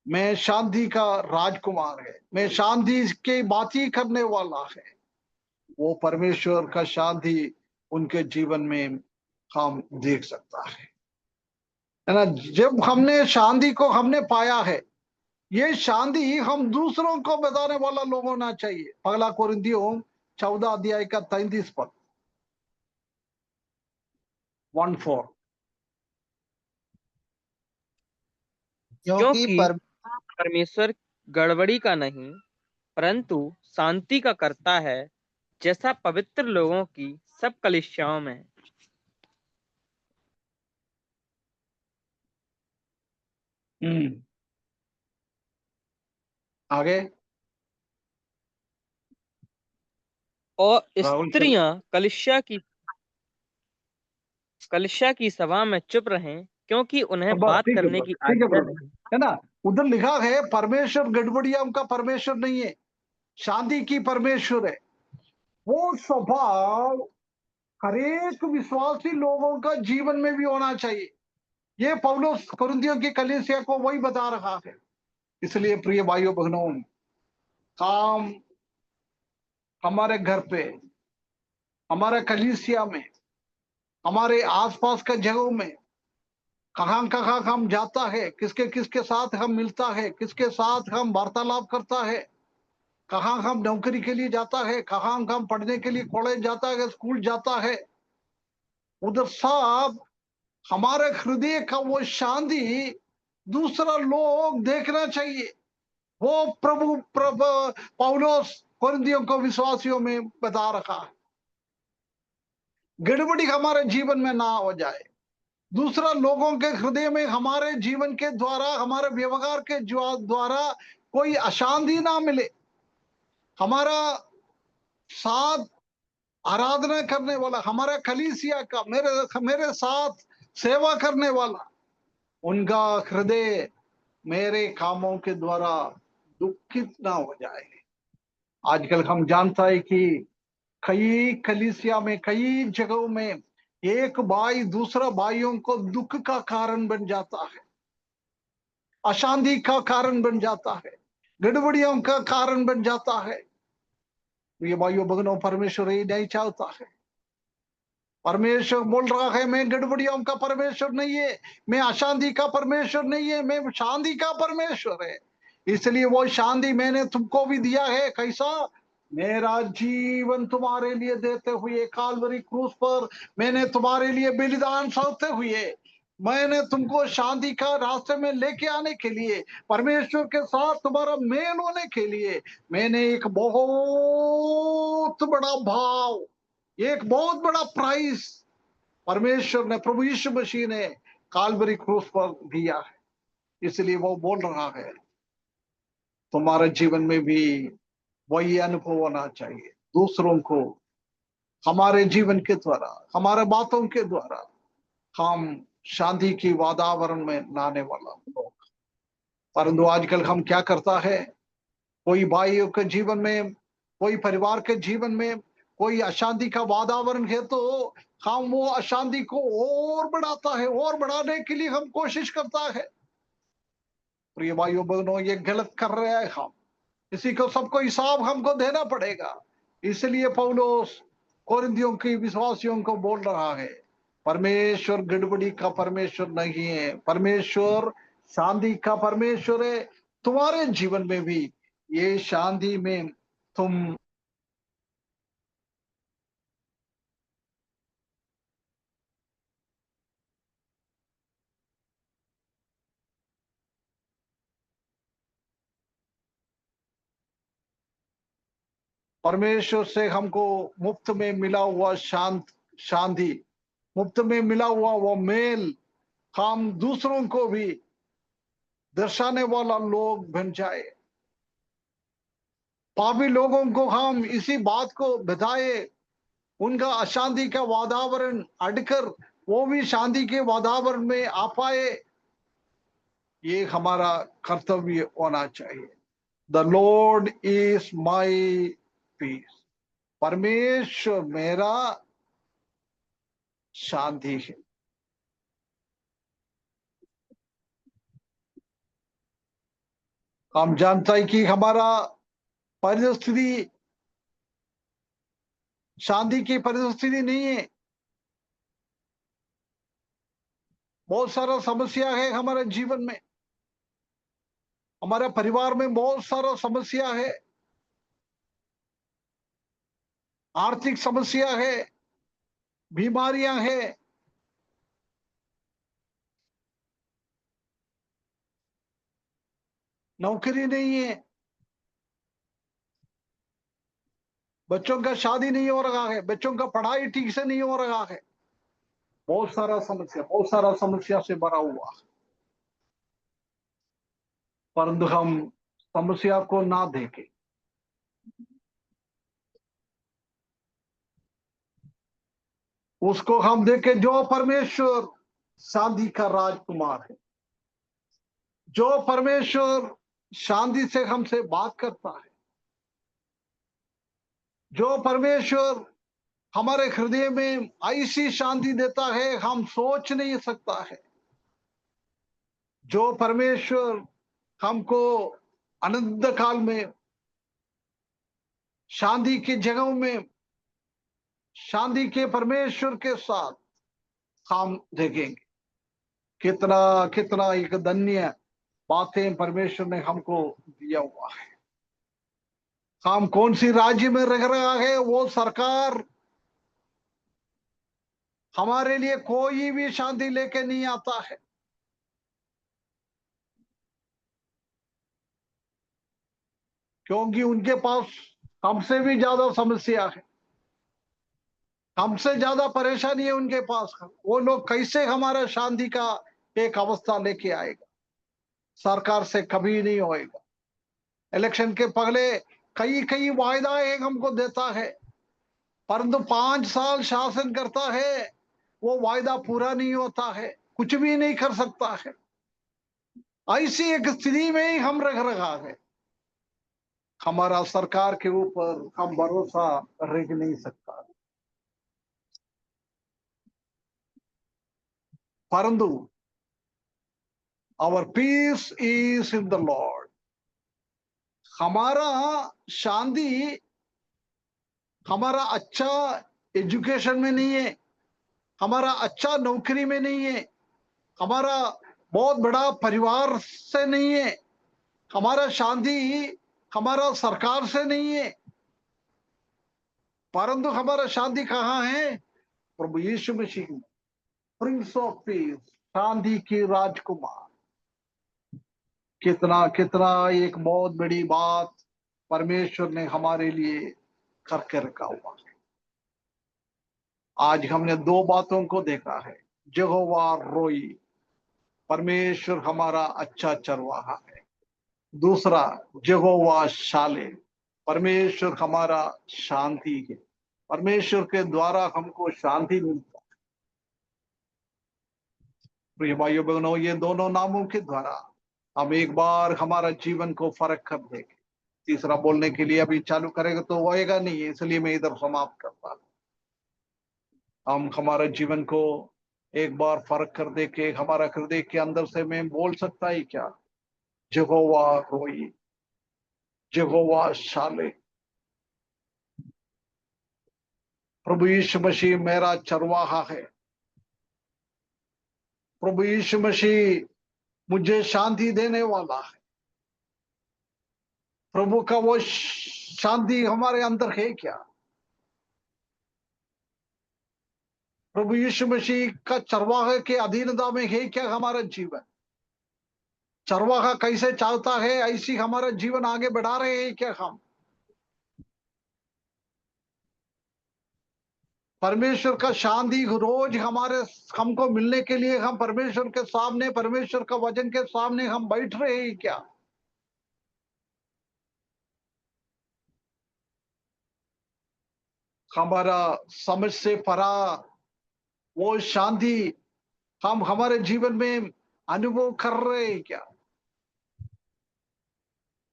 मैं शांति का राजकुमार है, मैं शांति की बात ही करने वाला है। वो परमेश्वर का शांति उनके जीवन में हम देख सकता है ना। जब हमने शांति को हमने पाया है, ये शांति हम दूसरों को बताने वाला लोग होना चाहिए। पहला कोरिन्थियों 14 अध्याय का 33 पद 14। क्योंकि परमेश्वर गड़बड़ी का नहीं परंतु शांति का करता है, जैसा पवित्र लोगों की सब कलीसियाओं में है। आगे और राहुल स्त्रियां कलीसिया की सभा में चुप रहें, क्योंकि उन्हें बस बात ठीक है, करने बस की ठीक है आज्ञा ब्रदर, नहीं। है ना। उधर लिखा है परमेश्वर गड़बड़िया का परमेश्वर नहीं है, शांति की परमेश्वर है। वो स्वभाव हरेक विश्वासी लोगों का जीवन में भी होना चाहिए। ये पौलुस कुरिन्थियों की कलीसिया को वही बता रहा है। इसलिए प्रिय भाइयों बहनों, काम हमारे घर पे, हमारे कलीसिया में, हमारे आसपास के जगहों में, कहाँ कहाँ हम जाता है, किसके किसके साथ हम मिलता है, किसके साथ हम वार्तालाप करता है, कहाँ हम नौकरी के लिए जाता है, कहाँ हम पढ़ने के लिए कॉलेज जाता है, स्कूल जाता है, उधर सब हमारे हृदय का वो शांति दूसरा लोग देखना चाहिए। वो प्रभु पौलुस कुरिन्थियों को विश्वासियों में बता रखा है। गड़बड़ी हमारे जीवन में ना हो जाए, दूसरा लोगों के हृदय में हमारे जीवन के द्वारा, हमारे व्यवहार के द्वारा कोई अशांति ना मिले। हमारा साथ आराधना करने वाला, हमारा कलीसिया का, मेरे साथ सेवा करने वाला, उनका हृदय मेरे कामों के द्वारा दुखित ना हो जाए। आजकल हम जानता है कि कई कलीसिया में, कई जगहों में एक भाई दूसरा भाइयों को दुख का कारण बन जाता है, अशांति का कारण बन जाता है, गड़बड़ियों का कारण बन जाता है। ये भाइयों बहनों, परमेश्वर ये नहीं चाहता है। परमेश्वर बोल रहा है मैं गड़बड़ियों का परमेश्वर नहीं है, मैं अशांति का परमेश्वर नहीं है, मैं शांति का परमेश्वर है। इसलिए वो शांति मैंने तुमको भी दिया है। कैसा? मेरा जीवन तुम्हारे लिए देते हुए काल्वरी क्रूस पर मैंने तुम्हारे लिए बलिदान सौंपते हुए मैंने तुमको शांति का रास्ते में लेके आने के लिए, परमेश्वर के साथ तुम्हारा मेल होने के लिए मैंने एक बहुत बड़ा भाव, एक बहुत बड़ा प्राइस परमेश्वर ने, प्रभु यीशु मसीह ने काल्वरी क्रूस पर दिया है। इसलिए वो बोल रहा है तुम्हारे जीवन में भी वही अनुभव होना चाहिए। दूसरों को हमारे जीवन के द्वारा, हमारे बातों के द्वारा हम शांति की वातावरण में लाने वाला लोग। परंतु आजकल हम क्या करता है, कोई भाइयों के जीवन में, कोई परिवार के जीवन में कोई अशांति का वातावरण है तो हम वो अशांति को और बढ़ाता है, और बढ़ाने के लिए हम कोशिश करता है। प्रिय भाइयों बहनों, ये गलत कर रहे हैं हम, इसी को सबको हिसाब हमको देना पड़ेगा। इसलिए पौलुस कोरिन्थियों की विश्वासियों को बोल रहा है परमेश्वर गड़बड़ी का परमेश्वर नहीं है, परमेश्वर शांति का परमेश्वर है। तुम्हारे जीवन में भी ये शांति में तुम परमेश्वर से हमको मुफ्त में मिला हुआ शांति, मुफ्त में मिला हुआ वो मेल हम दूसरों को भी दर्शाने वाला लोग बन जाए। पापी लोगों को हम इसी बात को बताए, उनका अशांति का वातावरण अड़कर वो भी शांति के वातावरण में आ पाए। ये हमारा कर्तव्य होना चाहिए। The Lord is my peace, परमेश्वर मेरा शांति है। हम जानता है कि हमारा परिस्थिति शांति की परिस्थिति नहीं है, बहुत सारा समस्या है हमारे जीवन में, हमारे परिवार में बहुत सारा समस्या है, आर्थिक समस्या है, बीमारियां हैं, नौकरी नहीं है, बच्चों का शादी नहीं हो रहा है, बच्चों का पढ़ाई ठीक से नहीं हो रहा है, बहुत सारा समस्या से भरा हुआ। परंतु हम समस्या को ना देखें, उसको हम देखें जो परमेश्वर शांति का राजकुमार है, जो परमेश्वर शांति से हमसे बात करता है, जो परमेश्वर हमारे हृदय में ऐसी शांति देता है हम सोच नहीं सकता है, जो परमेश्वर हमको अनंत काल में शांति की जगहों में शांति के परमेश्वर के साथ हम देखेंगे। कितना कितना एक धन्य बातें परमेश्वर ने हमको दिया हुआ है। हम कौन सी राज्य में रह रहा है वो सरकार हमारे लिए कोई भी शांति लेके नहीं आता है। क्योंकि उनके पास हमसे भी ज्यादा समस्या है, हमसे ज्यादा परेशानी है उनके पास। वो लोग कैसे हमारा शांति का एक अवस्था लेके आएगा? सरकार से कभी नहीं होएगा। इलेक्शन के पहले कई कई वायदाएं हमको देता है, परंतु 5 साल शासन करता है, वो वायदा पूरा नहीं होता है, कुछ भी नहीं कर सकता है। ऐसी एक स्थिति में ही हम रह रहा है। हमारा सरकार के ऊपर हम भरोसा रख नहीं सकता। परंतु our peace is in the lord, हमारा शांति हमारा अच्छा एजुकेशन में नहीं है, हमारा अच्छा नौकरी में नहीं है, हमारा बहुत बड़ा परिवार से नहीं है, हमारा शांति हमारा सरकार से नहीं है, परंतु हमारा शांति कहाँ है? प्रभु यीशु मसीह में, प्रिंस ऑफ पीस, शांति की राजकुमार। कितना कितना एक बहुत बड़ी बात परमेश्वर ने हमारे लिए करके रखा हुआ है। आज हमने दो बातों को देखा है। यहोवा रोई, परमेश्वर हमारा अच्छा चरवाहा है। दूसरा, यहोवा शाले, परमेश्वर हमारा शांति है। परमेश्वर के द्वारा हमको शांति मिलता है। प्रिय भाइयों बहनों, ये दोनों नामों के द्वारा हम एक बार हमारा जीवन को फर्क कर देंगे। तीसरा बोलने के लिए अभी चालू करेगा तो होएगा नहीं है, इसलिए मैं इधर समाप्त करता हूं। हम हमारे जीवन को एक बार फर्क कर दे के हमारा हृदय के अंदर से मैं बोल सकता ही क्या? यहोवा रोई, यहोवा शाले, प्रभु यीशु मसीह मेरा चरवाहा है। प्रभु यीशु मसीह मुझे शांति देने वाला है। प्रभु का वो शांति हमारे अंदर है क्या? प्रभु यीशु मसीह का चरवाहे के अधीनता में है क्या हमारा जीवन? चरवाहा कैसे चाहता है ऐसी हमारा जीवन आगे बढ़ा रहे हैं क्या हम? परमेश्वर का शांति रोज हमारे हमको मिलने के लिए हम परमेश्वर के सामने, परमेश्वर का वचन के सामने हम बैठ रहे हैं क्या? हमारा समझ से परा वो शांति हम हमारे जीवन में अनुभव कर रहे हैं क्या?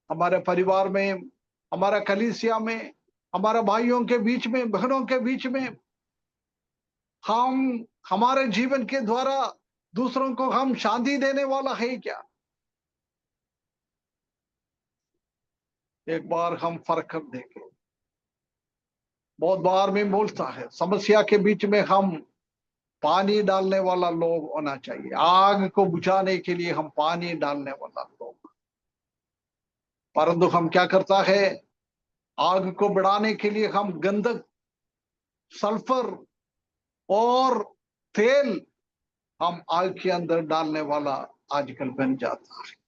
हमारे परिवार में, हमारा कलीसिया में, हमारे भाइयों के बीच में, बहनों के बीच में हम हमारे जीवन के द्वारा दूसरों को हम शांति देने वाला है क्या? एक बार हम फर्क कर देंगे। बहुत बार में बोलता है, समस्या के बीच में हम पानी डालने वाला लोग होना चाहिए। आग को बुझाने के लिए हम पानी डालने वाला लोग, परंतु हम क्या करता है? आग को बढ़ाने के लिए हम गंधक, सल्फर और तेल हम आग के अंदर डालने वाला आजकल बन जाता है।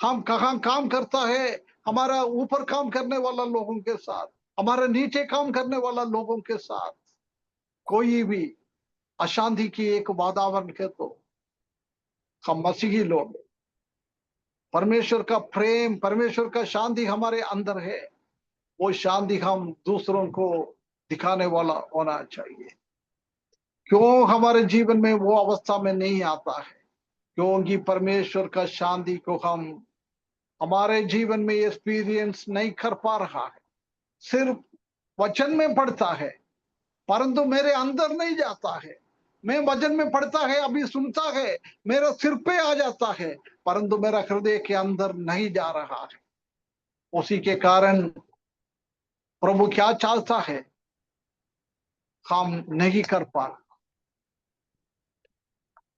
हम कहाँ काम करता है? हमारा ऊपर काम करने वाला लोगों के साथ, हमारे नीचे काम करने वाला लोगों के साथ कोई भी अशांति की एक वातावरण है तो हम मसीही लोग, परमेश्वर का प्रेम, परमेश्वर का शांति हमारे अंदर है, वो शांति हम दूसरों को दिखाने वाला होना चाहिए। क्यों हमारे जीवन में वो अवस्था में नहीं आता है? क्योंकि परमेश्वर का शांति को हम हमारे जीवन में एक्सपीरियंस नहीं कर पा रहा है। सिर्फ वचन में पढ़ता है, परंतु मेरे अंदर नहीं जाता है। मैं वचन में पढ़ता है, अभी सुनता है, मेरे सिर पे आ जाता है, परंतु मेरा हृदय के अंदर नहीं जा रहा है। उसी के कारण प्रभु क्या चाहता है हम नहीं कर पा रहे।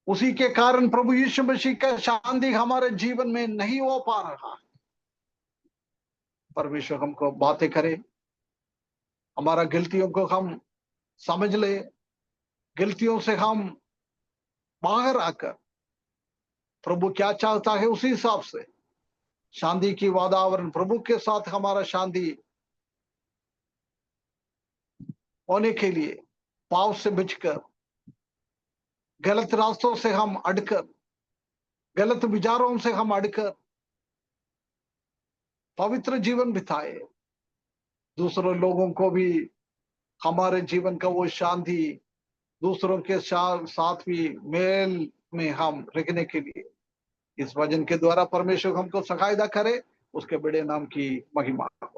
उसी के कारण प्रभु यीशु मसीह का शांति हमारे जीवन में नहीं हो पा रहा है। परमेश्वर हमको बातें करे, हमारा गलतियों को हम समझ ले, गलतियों से हम बाहर आकर प्रभु क्या चाहता है उसी हिसाब से शांति की वातावरण प्रभु के साथ हमारा शांति होने के लिए पाप से बचकर, गलत रास्तों से हम अड़कर, गलत विचारों से हम अड़कर पवित्र जीवन बिताए, दूसरों लोगों को भी हमारे जीवन का वो शांति दूसरों के साथ भी मेल में हम रखने के लिए इस वचन के द्वारा परमेश्वर हमको सहायता करे। उसके बड़े नाम की महिमा हो।